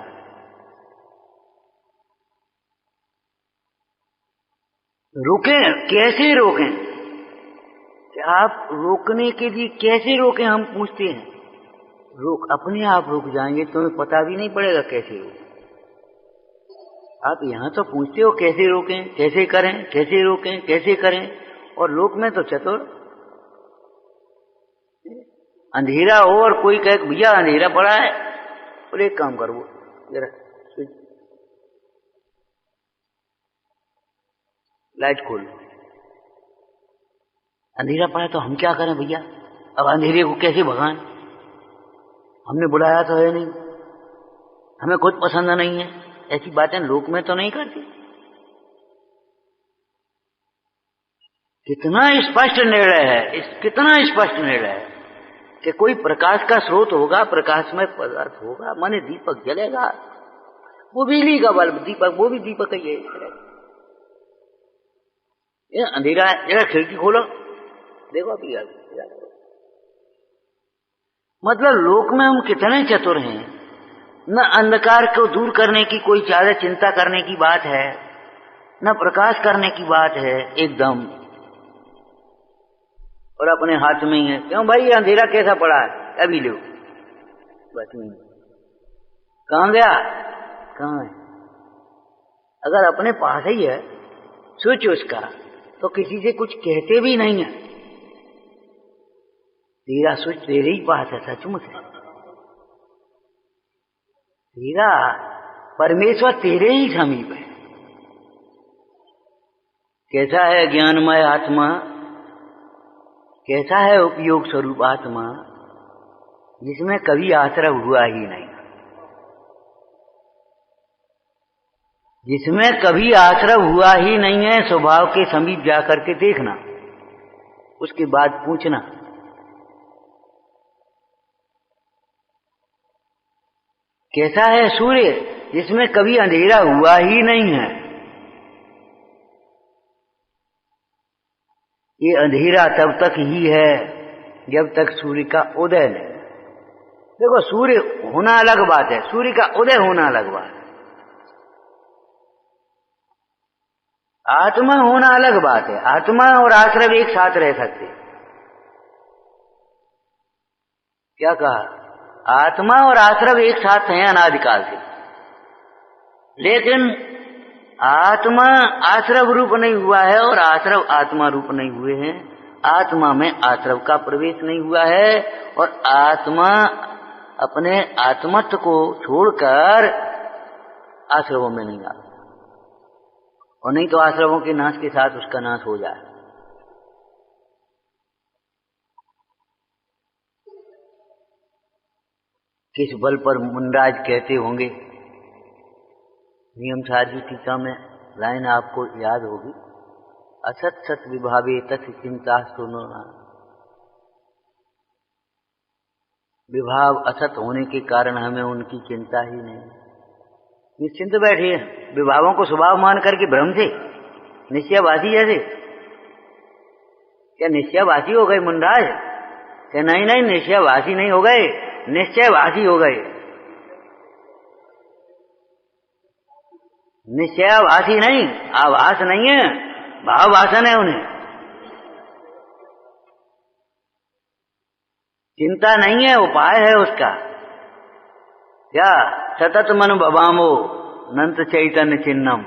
रोकें, कैसे रोकें? आप रोकने के लिए कैसे रोकें, हम पूछते हैं। अपने आप रुक जाएंगे, तुम्हें पता भी नहीं पड़ेगा कैसे रोकें। आप यहां तो पूछते हो कैसे रोकें, कैसे करें, कैसे रोकें, कैसे करें, और लोक में तो चतुर। अंधेरा हो और कोई कहे भैया अंधेरा पड़ा है, और एक काम करो जरा लाइट खोल, अंधेरा पड़ा तो हम क्या करें भैया? अब अंधेरे को कैसे भगाएं? हमने बुलाया तो है नहीं, हमें खुद पसंद नहीं है, ऐसी बातें लोक में तो नहीं करती। कितना स्पष्ट निर्णय है, कितना स्पष्ट निर्णय है कि कोई प्रकाश का स्रोत होगा, प्रकाशमय पदार्थ होगा, माने दीपक जलेगा, वो बिजली का बल्ब दीपक, वो भी दीपक ही है। ये अंधेरा है, जरा खिड़की खोलो, देखो अभी मतलब लोक में हम कितने चतुर हैं। न अंधकार को दूर करने की कोई ज्यादा चिंता करने की बात है, न प्रकाश करने की बात है, एकदम और अपने हाथ में ही है। क्यों भाई, अंधेरा कैसा पड़ा है, अभी लो, बस नहीं, कहां गया, कहां है? अगर अपने पास ही है स्विच उसका, तो किसी से कुछ कहते भी नहीं है। तेरा स्विच तेरे ही पास है, सचमुच है तेरा, परमेश्वर तेरे ही समीप है। कैसा है ज्ञानमय आत्मा, कैसा है उपयोग स्वरूप आत्मा, जिसमें कभी आश्रय हुआ ही नहीं, जिसमें कभी आश्रय हुआ ही नहीं है। स्वभाव के समीप जाकर के देखना, उसके बाद पूछना। कैसा है सूर्य, जिसमें कभी अंधेरा हुआ ही नहीं है। ये अंधेरा तब तक ही है जब तक सूर्य का उदय नहीं। देखो, सूर्य होना अलग बात है, सूर्य का उदय होना अलग बात है, आत्मा होना अलग बात है। आत्मा और आश्रय एक साथ रह सकते। क्या कहा? आत्मा और आश्रय एक साथ हैं अनादिकाल से, लेकिन आत्मा आश्रय रूप नहीं हुआ है और आश्रय आत्मा रूप नहीं हुए हैं। आत्मा में आश्रय का प्रवेश नहीं हुआ है और आत्मा अपने आत्मत्व को छोड़कर आश्रयों में नहीं आता, और नहीं तो आश्रयों के नाश के साथ उसका नाश हो जाए। किस बल पर मुनराज कहते होंगे, नियम साधी टीका में लाइन आपको याद होगी, असत सत विभावे तत् चिंता सुनो। विभाव असत होने के कारण हमें उनकी चिंता ही नहीं। निश्चिंत बैठिए, विभावों को स्वभाव मान करके भ्रम से निश्चयवासी जैसे। क्या निश्चयवासी हो गए मुंडाज? क्या नहीं नहीं, निश्चयवासी नहीं हो गए, निश्चयवासी हो गए। निश्चयवासी नहीं, आभास नहीं है, भाव वासन है उन्हें। चिंता नहीं है, उपाय है उसका। क्या? सतत मन भवामो अनंत चैतन्य चिन्हम।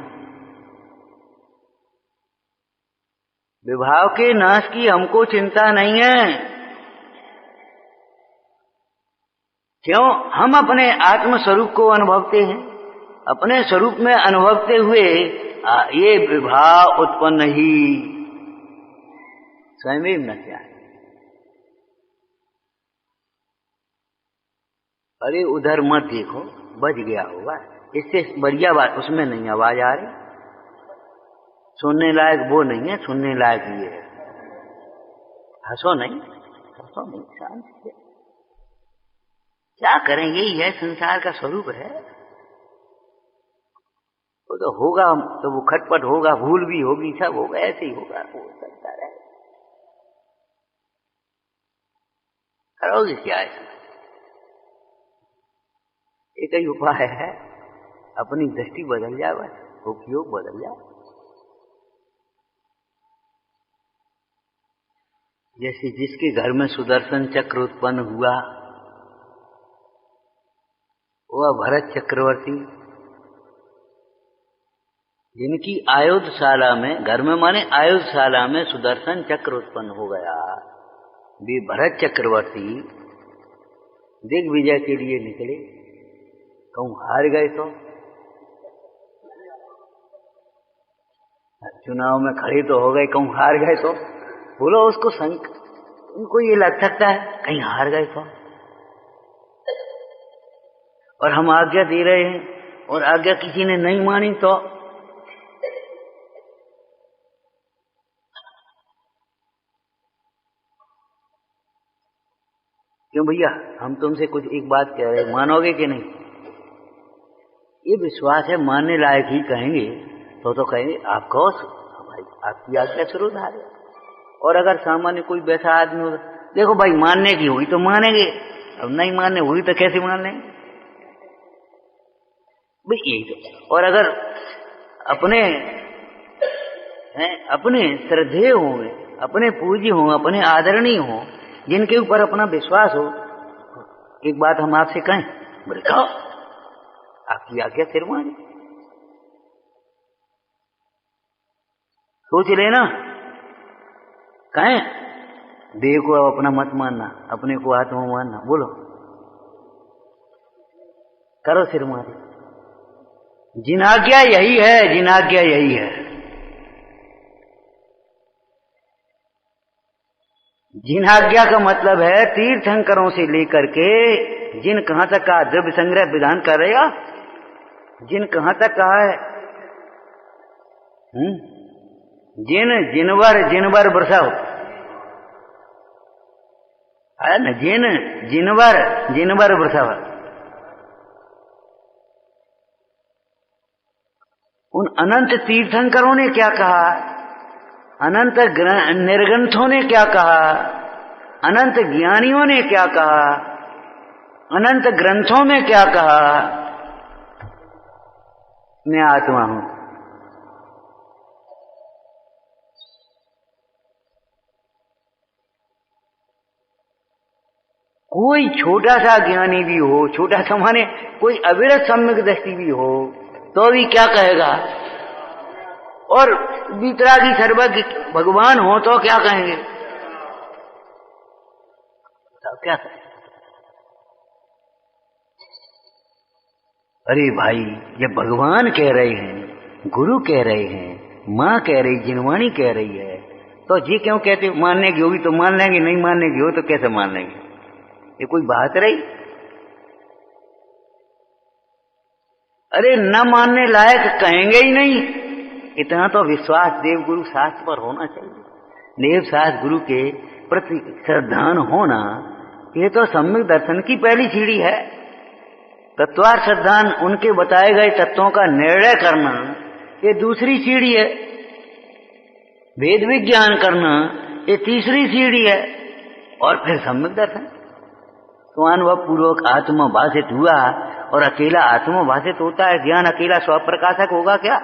विभाव के नाश की हमको चिंता नहीं है। क्यों? हम अपने आत्म स्वरूप को अनुभवते हैं, अपने स्वरूप में अनुभवते हुए ये विभाव उत्पन्न ही स्वयं न क्या है। अरे उधर मत देखो, बज गया होगा, इससे बढ़िया बात उसमें नहीं आवाज आ रही। सुनने लायक वो नहीं है, सुनने लायक ये है। हंसो नहीं, हंसो नहीं, शांत से। क्या करेंगे, यह संसार का स्वरूप है। वो तो होगा, तो वो खटपट होगा, भूल भी होगी, सब होगा, ऐसे ही होगा, हो सकता है। करोगे क्या? एक ही उपाय है, अपनी दृष्टि बदल जाए, बस उपयोग बदल जाए। जैसे जिसके घर में सुदर्शन चक्र उत्पन्न हुआ, वह भरत चक्रवर्ती, जिनकी आयुधशाला में, घर में माने आयुधशाला में सुदर्शन चक्र उत्पन्न हो गया, वे भरत चक्रवर्ती दिग्विजय के लिए निकले। कहूं हार गए तो? चुनाव में खड़े तो हो गए, कहूं हार गए तो? बोलो उसको उनको ये लग सकता है कहीं हार गए तो। और हम आज्ञा दे रहे हैं और आज्ञा किसी ने नहीं मानी तो? क्यों भैया, हम तुमसे कुछ एक बात कह रहे, मानोगे कि नहीं? ये विश्वास है, मानने लायक ही कहेंगे तो कहेंगे आप कहो भाई, आपकी आज्ञा सुरुधार है। और अगर सामान्य कोई वैसा आदमी हो, देखो भाई मानने की हुई तो मानेंगे, अब नहीं मानने हुई तो कैसे मान लेंगे भाई, यही तो। और अगर अपने श्रद्धेय हों, अपने पूज्य हों, अपने आदरणीय हों, जिनके ऊपर अपना विश्वास हो, एक बात हम आपसे कहें, बोले कहो, आपकी आज्ञा सिर मानी। सोच लेना, कहें देव को अपना मत मानना, अपने को आत्मा मानना, बोलो करो सिर मारी। जिनाज्ञा यही है, जिनाज्ञा यही है। जिनाज्ञा का मतलब है तीर्थंकरों से लेकर के जिन कहां तक का द्रव्य संग्रह विधान कर रहेगा, जिन कहां तक कहा है, जिनवर बरसाओ है न, जिनवर बरसाओ। उन अनंत तीर्थंकरों ने क्या कहा, अनंत निर्ग्रंथों ने क्या कहा, अनंत ज्ञानियों ने क्या कहा, अनंत ग्रंथों में क्या कहा, मैं आत्मा हूं। कोई छोटा सा ज्ञानी भी हो, छोटा सा माने कोई अविरत सम्यक दृष्टि भी हो, तो भी क्या कहेगा? और वितरागी सर्वज्ञ भगवान हो तो क्या कहेंगे? तो क्या कहें? अरे भाई, जब भगवान कह रहे हैं, गुरु कह रहे हैं, माँ कह रही, जिनवाणी कह रही है, तो ये क्यों कहते? मानने की होगी तो मान लेंगे, नहीं मानने की हो तो कैसे मान लेंगे? ये कोई बात रही? अरे न मानने लायक कहेंगे ही नहीं। इतना तो विश्वास देव गुरु शास्त्र पर होना चाहिए। देव शास्त्र गुरु के प्रति श्रद्धान होना, ये तो सम्यक दर्शन की पहली सीढ़ी है। तत्वार्थ सिद्धांत उनके बताए गए तत्वों का निर्णय करना ये दूसरी सीढ़ी है, वेद विज्ञान करना ये तीसरी सीढ़ी है, और फिर सम्यक दर्शन। स्वानुभव पूर्वक आत्मा भाषित हुआ, और अकेला आत्मा भाषित होता है। ज्ञान अकेला स्वप्रकाशक होगा क्या?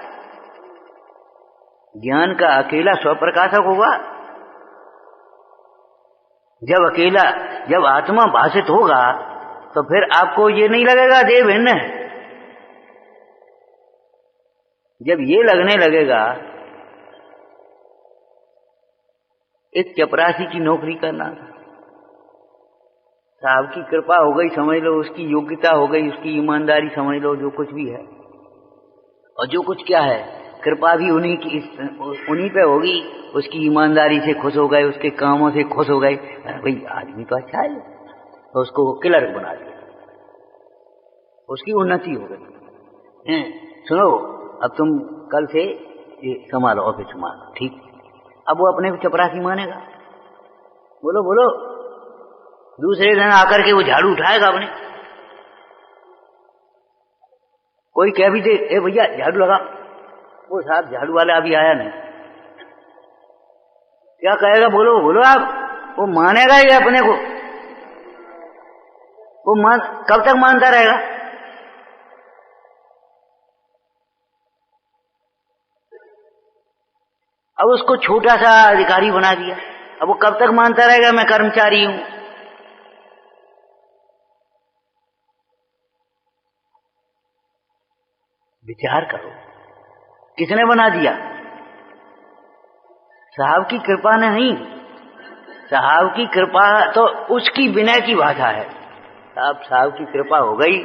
ज्ञान का अकेला स्वप्रकाशक होगा? जब आत्मा भाषित होगा तो फिर आपको ये नहीं लगेगा देह भिन्न है। जब ये लगने लगेगा, एक चपरासी की नौकरी करना था, साहब की कृपा हो गई समझ लो, उसकी योग्यता हो गई, उसकी ईमानदारी समझ लो, जो कुछ भी है, और जो कुछ क्या है, कृपा भी उन्हीं पे होगी। उसकी ईमानदारी से खुश हो गए, उसके कामों से खुश हो गए, भाई आदमी तो अच्छा है, तो उसको क्लर्क बना दिया, उसकी उन्नति हो गई। सुनो, अब तुम कल से ये संभालो, ऑफिस संभालो, ठीक। अब वो अपने को चपरासी मानेगा? बोलो बोलो। दूसरे दिन आकर के वो झाड़ू उठाएगा अपने, कोई कह भी दे, ए भैया झाड़ू लगा, वो साहब झाड़ू वाला अभी आया नहीं, क्या कहेगा? बोलो बोलो आप। वो मानेगा ही अपने को? वो कब तक मानता रहेगा? अब उसको छोटा सा अधिकारी बना दिया, अब वो कब तक मानता रहेगा मैं कर्मचारी हूं? विचार करो, किसने बना दिया? साहब की कृपा ने नहीं। साहब की कृपा तो उसकी विनय की भाषा है। साहब की कृपा हो गई,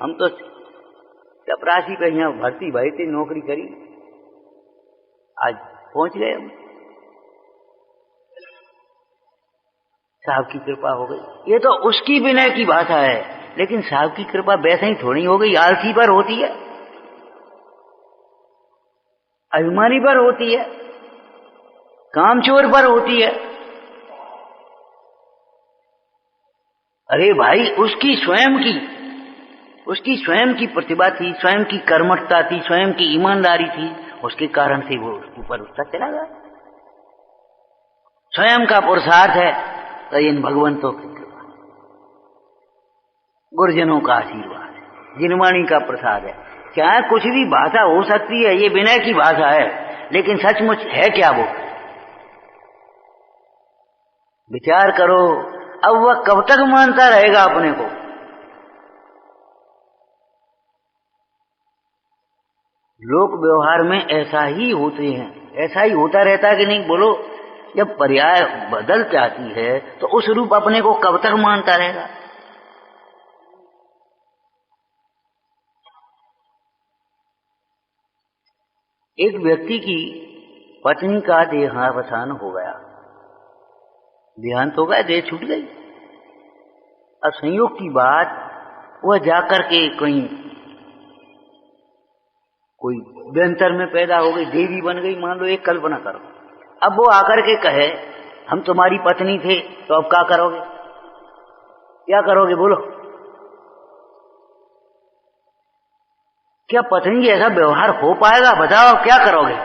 हम तो चपरासी पे यहाँ भर्ती भई थी, नौकरी करी, आज पहुंच गए हम। साहब की कृपा हो गई, ये तो उसकी विनय की भाषा है। लेकिन साहब की कृपा वैसे ही थोड़ी हो गई, आलसी पर होती है, अभिमानी पर होती है, कामचोर पर होती है। अरे भाई, उसकी स्वयं की प्रतिभा थी, स्वयं की कर्मठता थी, स्वयं की ईमानदारी थी, उसके कारण से वो ऊपर उठता चला गया। स्वयं का पुरुषार्थ है तो इन भगवंतों की कृपा, गुरुजनों का आशीर्वाद है, जिनवाणी का प्रसाद है। चाहे कुछ भी भाषा हो सकती है, ये विनय की भाषा है, लेकिन सचमुच है क्या वो? विचार करो, अब वह कब तक मानता रहेगा अपने को? लोक व्यवहार में ऐसा ही होते हैं, ऐसा ही होता रहता है कि नहीं? बोलो, जब पर्याय बदल जाती है तो उस रूप अपने को कब तक मानता रहेगा? एक व्यक्ति की पत्नी का देहावसान हो गया, देहांत हो गया, देह छूट गई। अब संयोग की बात, वह जाकर के कहीं कोई व्यंतर में पैदा हो गई, देवी बन गई, मान लो, एक कल्पना करो। अब वो आकर के कहे हम तुम्हारी पत्नी थे, तो अब क्या करोगे? क्या करोगे बोलो? क्या पत्नी ऐसा व्यवहार हो पाएगा? बताओ, क्या करोगे?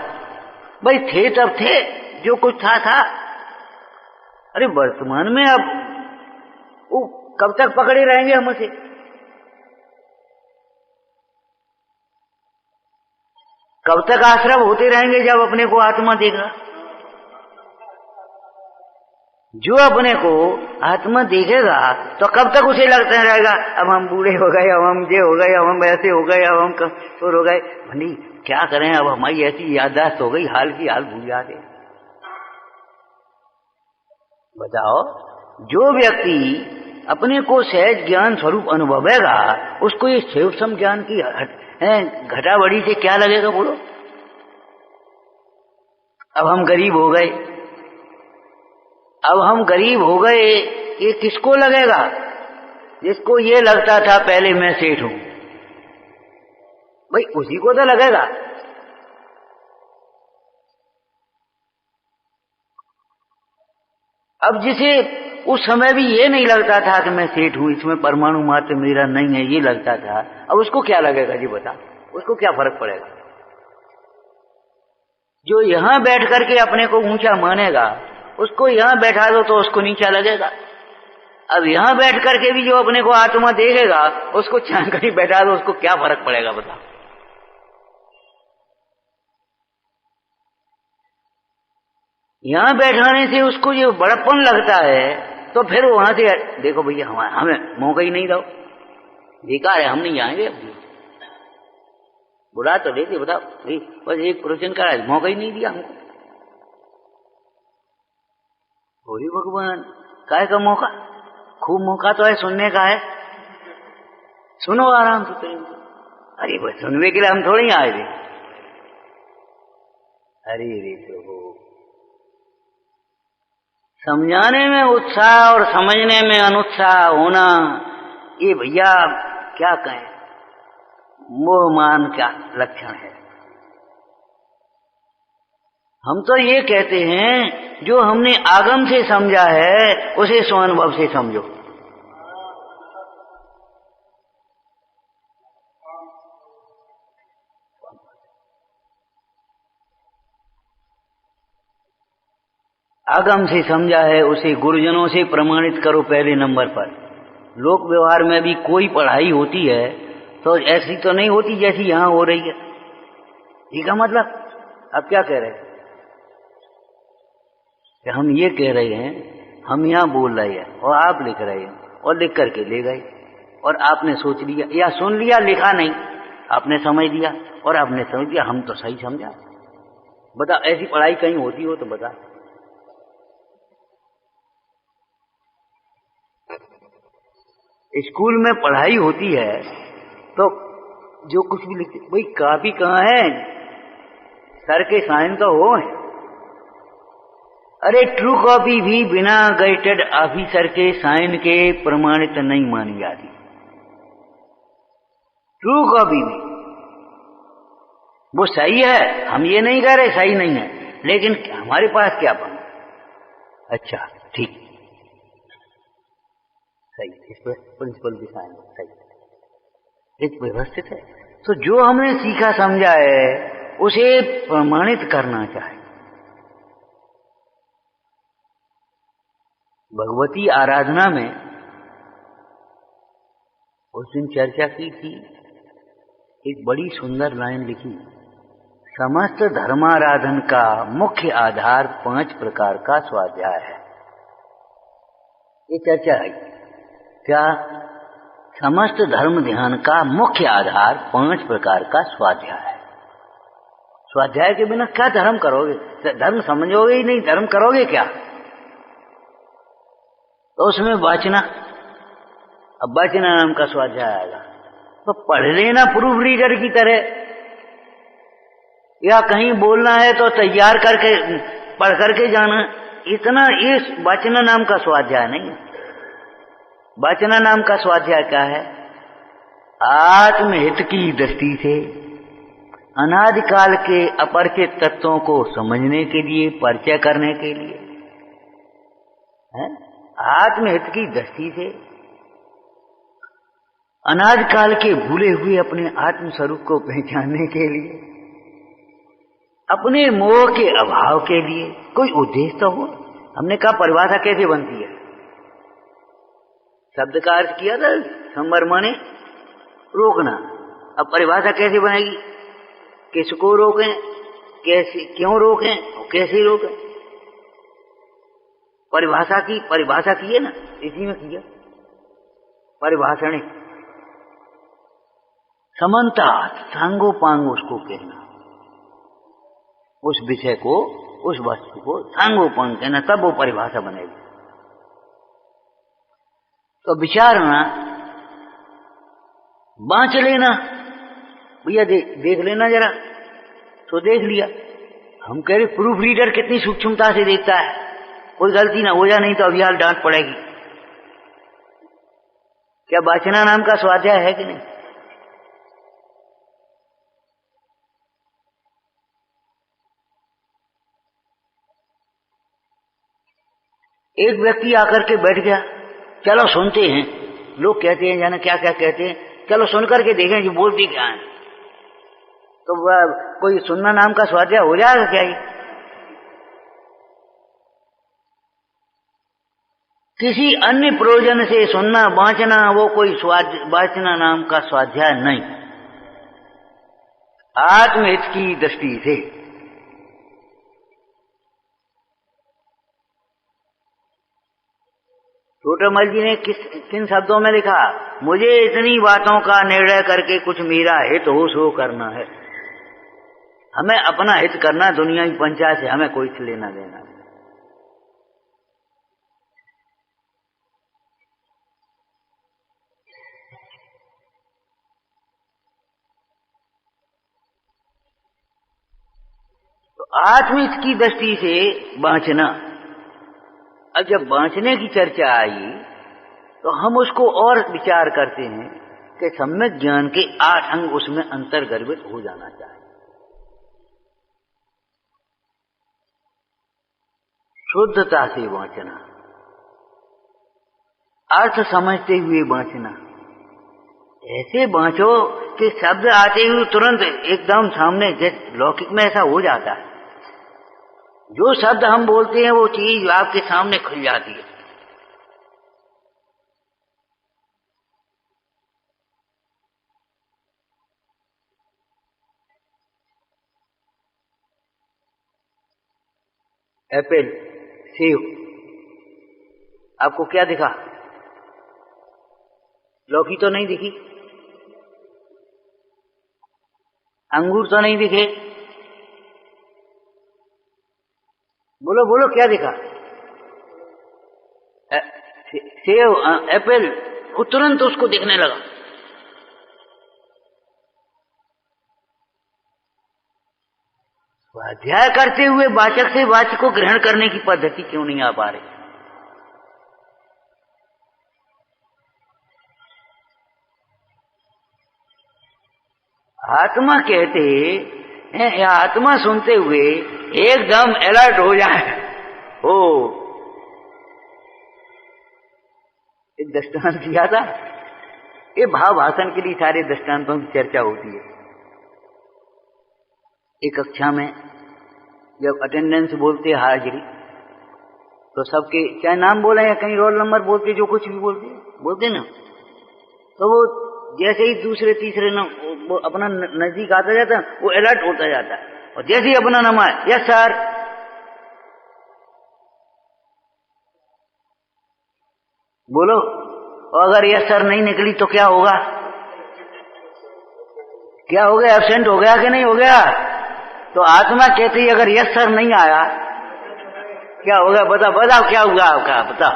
भाई थे तब थे, जो कुछ था। अरे वर्तमान में अब वो कब तक पकड़े रहेंगे हमसे? कब तक आश्रम होते रहेंगे जब अपने को आत्मा देगा? जो अपने को आत्मा देखेगा तो कब तक उसे लगता रहेगा अब हम बूढ़े हो गए, अब हम ये हो गए, अब हम वैसे हो गए, अब हम कमजोर हो गए। नहीं, क्या करें, अब हमारी ऐसी याददाश्त हो गई, हाल की हाल भूल जाते। बताओ, जो व्यक्ति अपने को सहज ज्ञान स्वरूप अनुभवेगा, उसको ये सूक्ष्म ज्ञान की घटा बड़ी से क्या लगेगा बोलो? अब हम गरीब हो गए, अब हम गरीब हो गए, ये किसको लगेगा? जिसको ये लगता था पहले मैं सेठ हूं, भाई उसी को तो लगेगा। अब जिसे उस समय भी ये नहीं लगता था कि मैं सेठ हूं, इसमें परमाणु मात्र मेरा नहीं है, ये लगता था। अब उसको क्या लगेगा जी बता, उसको क्या फर्क पड़ेगा? जो यहां बैठ करके अपने को ऊंचा मानेगा, उसको यहां बैठा दो तो उसको नीचा लगेगा। अब यहां बैठ करके भी जो अपने को आत्मा देखेगा, उसको छान कहीं बैठा दो, उसको क्या फर्क पड़ेगा बता? यहां बैठाने से उसको जो बड़प्पन लगता है, तो फिर वहां से देखो भैया हमें मौका ही नहीं दो, बेकार है, हम नहीं आएंगे। बुला तो लेते, बताओ भाई, बस एक प्रवचन का मौका ही नहीं दिया हमको। बोली भगवान काय का मौका? खूब मौका तो है, सुनने का है, सुनो आराम से प्रेम से। अरे बस सुनने के लिए हम थोड़ी आए थे। अरे रे प्रभु, समझाने में उत्साह और समझने में अनुत्साह होना, ये भैया क्या कहें, मोह मान का लक्षण है। हम तो ये कहते हैं, जो हमने आगम से समझा है उसे स्वानुभव से समझो। आगम से समझा है उसे गुरुजनों से प्रमाणित करो पहले नंबर पर। लोक व्यवहार में भी कोई पढ़ाई होती है तो ऐसी तो नहीं होती जैसी यहां हो रही है। ठीक है, मतलब अब क्या कह रहे हैं कि हम ये कह रहे हैं, हम यहां बोल रहे हैं और आप लिख रहे हैं और लिख करके ले गए, और आपने सोच लिया या सुन लिया, लिखा नहीं, आपने समझ लिया और आपने समझ लिया, हम तो सही समझा। बता, ऐसी पढ़ाई कहीं होती हो तो बता। स्कूल में पढ़ाई होती है तो जो कुछ भी लिखते, भाई कॉपी कहाँ है, सर के साइन तो हो। अरे ट्रू कॉपी भी बिना गेटेड ऑफिसर के साइन के प्रमाणित नहीं मानी जाती। ट्रू कॉपी भी वो सही है, हम ये नहीं कह रहे सही नहीं है, लेकिन हमारे पास क्या बना? अच्छा ठीक, सही, इस पर प्रिंसिपल भी साइन सही, एक व्यवस्थित है। तो जो हमने सीखा समझा है उसे प्रमाणित करना चाहिए। भगवती आराधना में उस दिन चर्चा की थी, एक बड़ी सुंदर लाइन लिखी, समस्त धर्माराधन का मुख्य आधार 5 प्रकार का स्वाध्याय है। ये चर्चा है क्या? समस्त धर्म ध्यान का मुख्य आधार 5 प्रकार का स्वाध्याय है। स्वाध्याय के बिना क्या धर्म करोगे? धर्म समझोगे ही नहीं, धर्म करोगे क्या? तो उसमें वाचना, अब वाचना नाम का स्वाध्याय आएगा तो पढ़ लेना प्रूफ रीडर की तरह, या कहीं बोलना है तो तैयार करके पढ़ करके जाना। इतना ये वाचना नाम का स्वाध्याय नहीं। वाचना नाम का स्वाध्याय क्या है? आत्महित की दृष्टि से अनादिकाल के अपरिचित तत्वों को समझने के लिए, परिचय करने के लिए है। आत्महित की दृष्टि से अनादिकाल के भूले हुए अपने आत्म स्वरूप को पहचानने के लिए, अपने मोह के अभाव के लिए, कोई उद्देश्य तो हो। हमने कहा परिभाषा कैसे बनती है? शब्द का अर्थ किया था संवर माने रोकना। अब परिभाषा कैसे बनेगी? किसको रोकें, कैसे, क्यों रोकें और कैसे रोकें? परिभाषा की है ना, इसी में किया परिभाषण। समन्ता सांगोपांग उसको कहना, उस विषय को, उस वस्तु को सांगोपांग कहना, तब वो परिभाषा बनेगी। तो विचारना, बांच लेना भैया, देख लेना जरा, तो देख लिया। हम कह रहे प्रूफ रीडर कितनी सूक्ष्मता से देखता है, कोई गलती ना हो जाए, नहीं तो अभियाल डांट पड़ेगी। क्या वाचना नाम का स्वाध्याय है कि नहीं? एक व्यक्ति आकर के बैठ गया, चलो सुनते हैं, लोग कहते हैं जाने क्या क्या कहते हैं, चलो सुन करके देखें जो बोलती क्या है। तो वह कोई सुनना नाम का स्वाध्याय हो जाएगा क्या? ये किसी अन्य प्रयोजन से सुनना बांचना, वो कोई वाचना नाम का स्वाध्याय नहीं, आत्महित की दृष्टि से। टोटरमल जी ने किन शब्दों में लिखा, मुझे इतनी बातों का निर्णय करके कुछ मेरा हित हो सो करना है। हमें अपना हित करना, दुनिया की पंचायत से हमें कोई लेना देना नहीं। तो आत्महित की दृष्टि से बांचना। अब जब बांचने की चर्चा आई तो हम उसको और विचार करते हैं कि सम्यक ज्ञान के 8 अंग उसमें अंतर्गर्भित हो जाना चाहिए। शुद्धता से बांचना, अर्थ समझते हुए बांचना, ऐसे बांचो कि शब्द आते हुए तुरंत एकदम सामने, जैसे लौकिक में ऐसा हो जाता है, जो शब्द हम बोलते हैं वो चीज आपके सामने खुल जाती है। एप्पल, सेब, आपको क्या दिखा? लौकी तो नहीं दिखी, अंगूर तो नहीं दिखे, बोलो बोलो क्या दिखा? सेब, एप्पल, वो तुरंत उसको दिखने लगा। स्वाध्याय करते हुए वाचक से वाच्य को ग्रहण करने की पद्धति क्यों नहीं आ पा रही? आत्मा कहते हैं, आत्मा सुनते हुए एकदम अलर्ट हो जाए। ओ, एक दृष्टांत दिया था, ये भाव भाषण के लिए सारे दृष्टांतों की चर्चा होती है। एक कक्षा में जब अटेंडेंस बोलते हाजिरी, तो सबके चाहे नाम बोले या कहीं रोल नंबर बोलते, जो कुछ भी बोलते ना, तो वो जैसे ही दूसरे तीसरे वो अपना नजदीक आता जाता, वो अलर्ट होता जाता है, और जैसे ही अपना नाम आए, यस सर, बोलो। और अगर यस सर नहीं निकली तो क्या होगा? क्या हो गया? एब्सेंट हो गया कि नहीं हो गया? तो आत्मा कहती है अगर यस सर नहीं आया क्या होगा? बताओ क्या हुआ आपका, बताओ।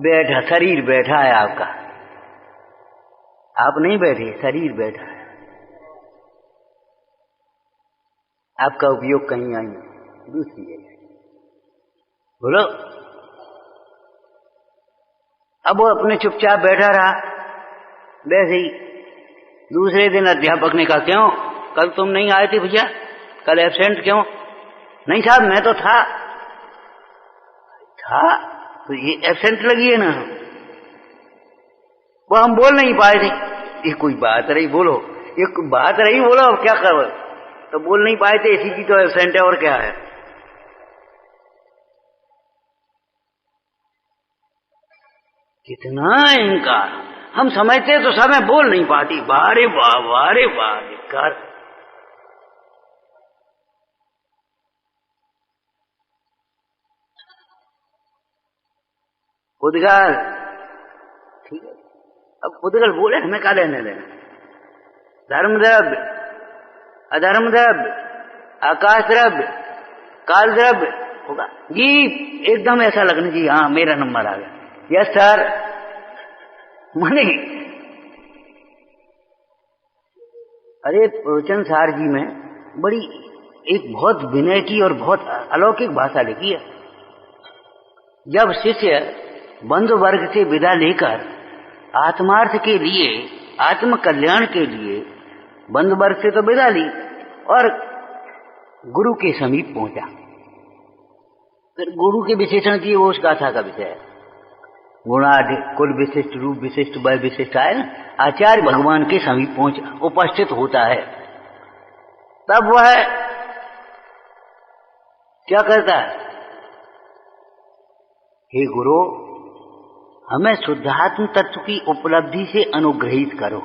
बैठा, शरीर बैठा है आपका, आप नहीं बैठे, शरीर बैठा है, आपका उपयोग कहीं आई दूसरी है, बोलो। अब वो अपने चुपचाप बैठा रहा। वैसे ही दूसरे दिन अध्यापक ने कहा, क्यों कल तुम नहीं आए थे भैया, कल एब्सेंट क्यों? नहीं साहब मैं तो था तो ये एब्सेंट लगी है ना, वो हम बोल नहीं पाए थे। ये कोई बात रही, बोलो, ये कोई बात रही, बोलो अब क्या करो? तो बोल नहीं पाए थे, इसी की तो एब्सेंट है, और क्या है? कितना अहंकार! हम समझते तो सब मैं बोल नहीं पाती, बारे वाह बारे वाह धिक्कार। उद्गार, ठीक है, अब उद्गार बोले हमें क्या लेने देना? धर्म द्रव्य, अधर्म द्रव्य, आकाश द्रव्य, काल द्रव्य होगा जी, एकदम ऐसा लगना जी हाँ मेरा नंबर आ गया, यस सर। माने अरे प्रवचन सार जी में बड़ी एक बहुत विनय की और बहुत अलौकिक भाषा लिखी है। जब शिष्य बंधु वर्ग से विदा लेकर आत्मार्थ के लिए, आत्म कल्याण के लिए बंधु वर्ग से तो विदा ली और गुरु के समीप पहुंचा, फिर गुरु के विशेषण की वो उस गाथा का विषय है। गुणादि कुल विशिष्ट, रूप विशिष्ट, वय विशिष्ट आए ना, आचार्य भगवान के समीप पहुंच उपस्थित होता है, तब वह क्या करता है? हे गुरु, हमें शुद्धात्म तत्व की उपलब्धि से अनुग्रहित करो।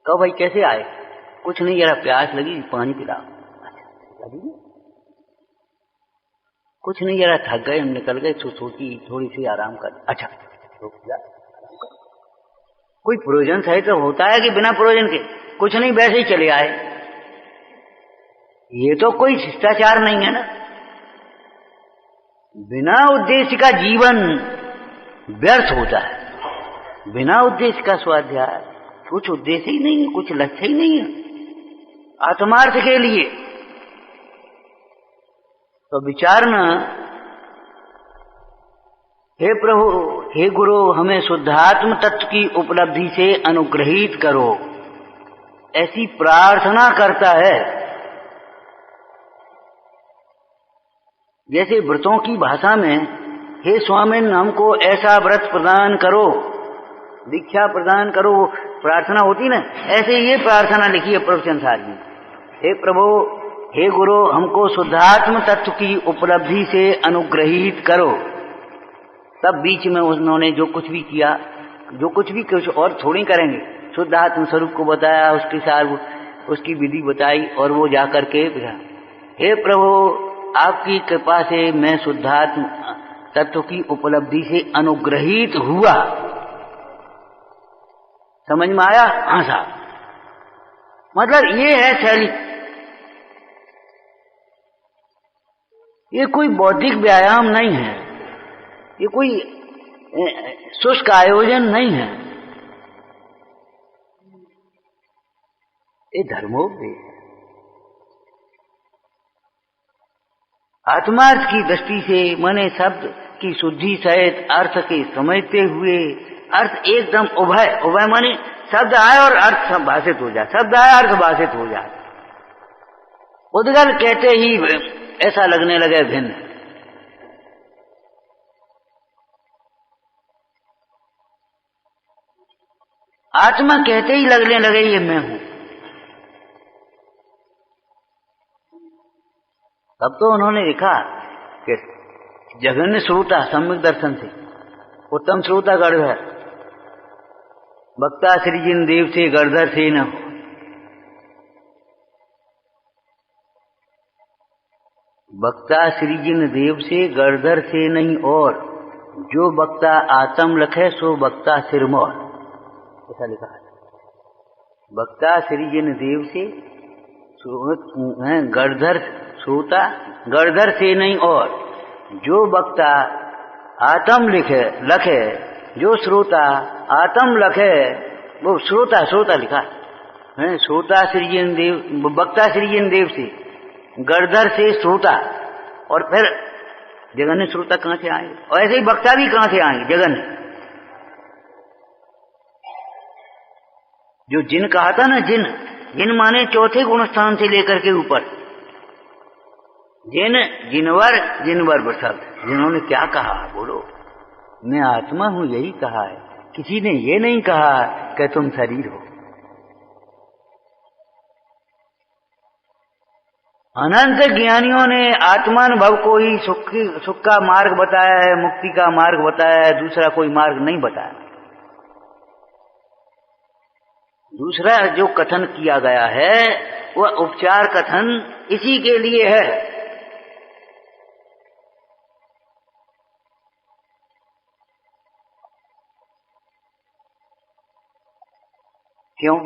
कहो भाई कैसे आए? कुछ नहीं, जरा प्यास लगी, पानी पिलाओ। कुछ नहीं, जरा थक गए, हम निकल गए, थोड़ी सी आराम कर। अच्छा कोई प्रयोजन सहित तो होता है कि बिना प्रयोजन के? कुछ नहीं, वैसे ही चले आए। ये तो कोई शिष्टाचार नहीं है ना। बिना उद्देश्य का जीवन व्यर्थ होता है। बिना उद्देश्य का स्वाध्याय, कुछ उद्देश्य ही नहीं है, कुछ लक्ष्य ही नहीं है आत्मार्थ के लिए। तो विचारना, हे प्रभु, हे गुरु, हमें शुद्धात्म तत्व की उपलब्धि से अनुग्रहित करो, ऐसी प्रार्थना करता है। जैसे व्रतों की भाषा में हे स्वामिन हमको ऐसा व्रत प्रदान करो, दीक्षा प्रदान करो, प्रार्थना होती ना, ऐसे ये प्रार्थना लिखी है प्रवचन सार में। हे प्रभु, हे गुरु, हमको शुद्धात्म तत्व की उपलब्धि से अनुग्रहित करो। तब बीच में उन्होंने जो कुछ भी किया, जो कुछ भी, कुछ और थोड़ी करेंगे, शुद्धात्म स्वरूप को बताया, उसके साथ उसकी विधि बताई, और वो जाकर के हे प्रभु, आपकी कृपा से मैं शुद्धात्म तत्व की उपलब्धि से अनुग्रहित हुआ। समझ में आया? हाँ साहब, मतलब ये है शैली। ये कोई बौद्धिक व्यायाम नहीं है, ये कोई शुष्क आयोजन नहीं है, ये धर्मोपदेश है। आत्मार्थ की दृष्टि से माने शब्द की शुद्धि सहित अर्थ के समझते हुए, अर्थ एकदम उभय, उभय माने शब्द आए और अर्थ भाषित हो जाए, शब्द आए अर्थ भाषित हो जाए। उद्गल कहते ही ऐसा लगने लगे भिन्न। आत्मा कहते ही लगने लगे ये मैं हूं। तब तो उन्होंने लिखा कि जघन्य श्रोता सम्यक दर्शन से उत्तम श्रोता गणधर, वक्ता श्री जिन देव से गणधर से न हो। वक्ता श्री जिन देव से गणधर से नहीं, और जो वक्ता आत्म लखे सो वक्ता सिरमौर, ऐसा लिखा है। वक्ता श्री जिन देव से गणधर श्रोता, गणधर से नहीं, और जो वक्ता आत्म लखे, जो श्रोता आत्म लखे, वो श्रोता, श्रोता लिखा है। श्रोता सृजन देव, वक्ता सृजन देव से, गणधर से श्रोता, और फिर जगन्य श्रोता कहां से आएंगे, और ऐसे ही वक्ता भी कहां से आएंगे? जगन्य। जो जिन कहा था ना, जिन, जिन माने चौथे गुण स्थान से लेकर के ऊपर, जिन, जिनवर शब्द, जिन्होंने क्या कहा? बोलो, मैं आत्मा हूं, यही कहा है। किसी ने ये नहीं कहा कि तुम शरीर हो। अनंत ज्ञानियों ने आत्मानुभव को ही सुख का मार्ग बताया है, मुक्ति का मार्ग बताया है, दूसरा कोई मार्ग नहीं बताया। दूसरा जो कथन किया गया है वह उपचार कथन इसी के लिए है। क्यों?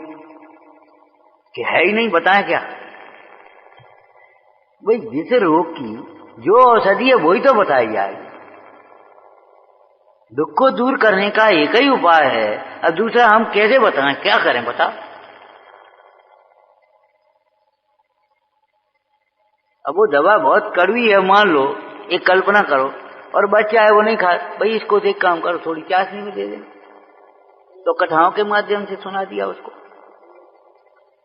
कि है ही नहीं, बताएं क्या? भाई जिस रोग की जो औषधि है वही तो बताई जाएगी। दुख को दूर करने का एक ही उपाय है, अब दूसरा हम कैसे बताएं, क्या करें बताओ? अब वो दवा बहुत कड़वी है, मान लो, एक कल्पना करो, और बच्चा है वो नहीं खा, भाई इसको एक काम करो, थोड़ी चाशनी में दे दे, तो कथाओं के माध्यम से सुना दिया उसको,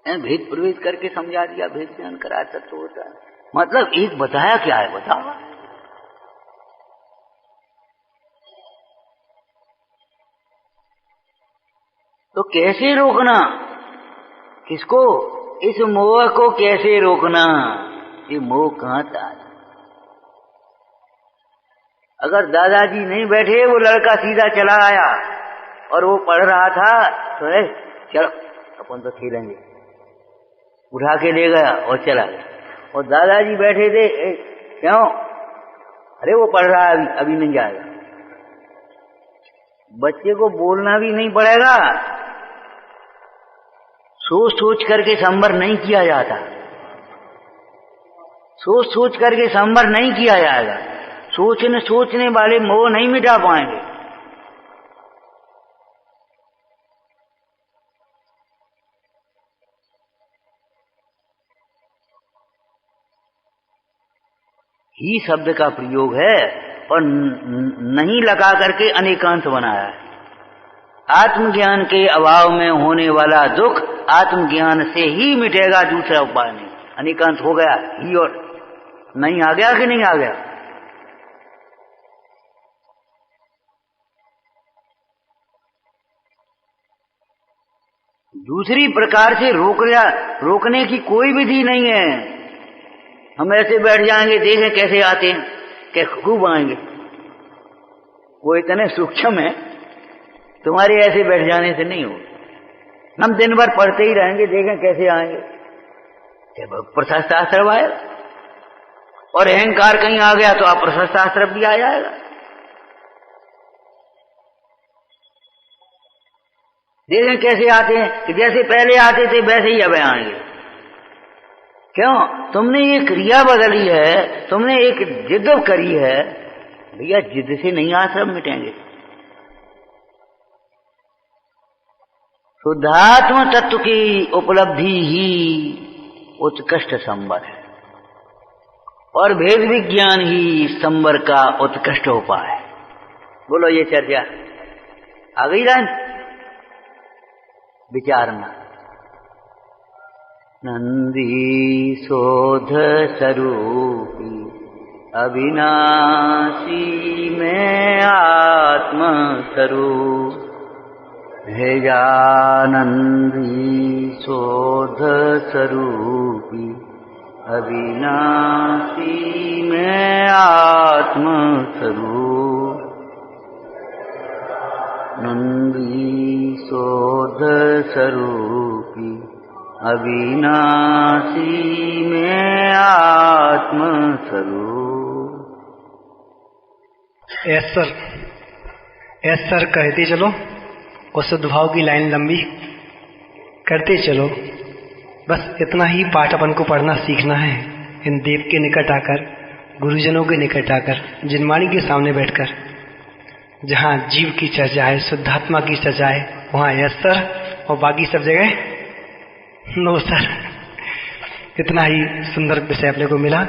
भेद प्रवेश करके समझा दिया, भेद ज्ञान करा तत्व होता है। मतलब एक बताया क्या है बताओ। तो कैसे रोकना? किसको? इस मोह को कैसे रोकना? ये मोह कहाँ था? अगर दादाजी नहीं बैठे, वो लड़का सीधा चला आया और वो पढ़ रहा था, तो चलो अपन तो खेलेंगे, उठा के ले गया और चला गया। और दादाजी बैठे थे, क्यों? अरे वो पढ़ रहा है, अभी नहीं जाएगा। बच्चे को बोलना भी नहीं पड़ेगा, सोच सोच करके संवर नहीं किया जाता, सोच सोच करके संवर नहीं किया जाएगा। सोचने वाले मोह नहीं मिटा पाएंगे। ही शब्द का प्रयोग है और नहीं लगा करके अनेकांत बनाया है। आत्मज्ञान के अभाव में होने वाला दुख आत्मज्ञान से ही मिटेगा, दूसरा उपाय नहीं। अनेकांत हो गया ही और नहीं आ गया कि नहीं आ गया? दूसरी प्रकार से रोकने की कोई विधि नहीं है। हम ऐसे बैठ जाएंगे, देखें कैसे आते हैं, कैसे खूब आएंगे। वो इतने सूक्ष्म है, तुम्हारे ऐसे बैठ जाने से नहीं हो। हम दिन भर पढ़ते ही रहेंगे, देखें कैसे आएंगे। प्रशस्ताश्रम आएगा और अहंकार कहीं आ गया तो आप प्रशस्ताश्रम भी आ जाएगा। देखें कैसे आते हैं कि जैसे पहले आते थे वैसे ही अब आएंगे। क्यों? तुमने ये क्रिया बदली है, तुमने एक जिद करी है। भैया जिद से नहीं आश्रम मिटेंगे। शुद्धात्म तत्व की उपलब्धि ही उत्कृष्ट संवर है और भेद विज्ञान ही संवर का उत्कृष्ट उपाय है। बोलो, ये चर्चा आ गई लाइन विचारना। नंदी शोध स्वरूपी अविनाशी में आत्म स्वरूप है। नंदी शोध स्वरूपी अविनाशी में आत्म स्वरूप। नंदी शोध स्वरूपी अविनाशी में आत्म स्वरूप। सर कहते चलो और शुद्धभाव की लाइन लंबी करते चलो। बस इतना ही पाठ अपन को पढ़ना सीखना है। इन देव के निकट आकर, गुरुजनों के निकट आकर, जिनवाणी के सामने बैठकर, जहाँ जीव की चर्चा है, शुद्धात्मा की चर्चा है, वहाँ यस सर और बाकी सब जगह नो सर। इतना ही सुंदर विषय अपने को मिला।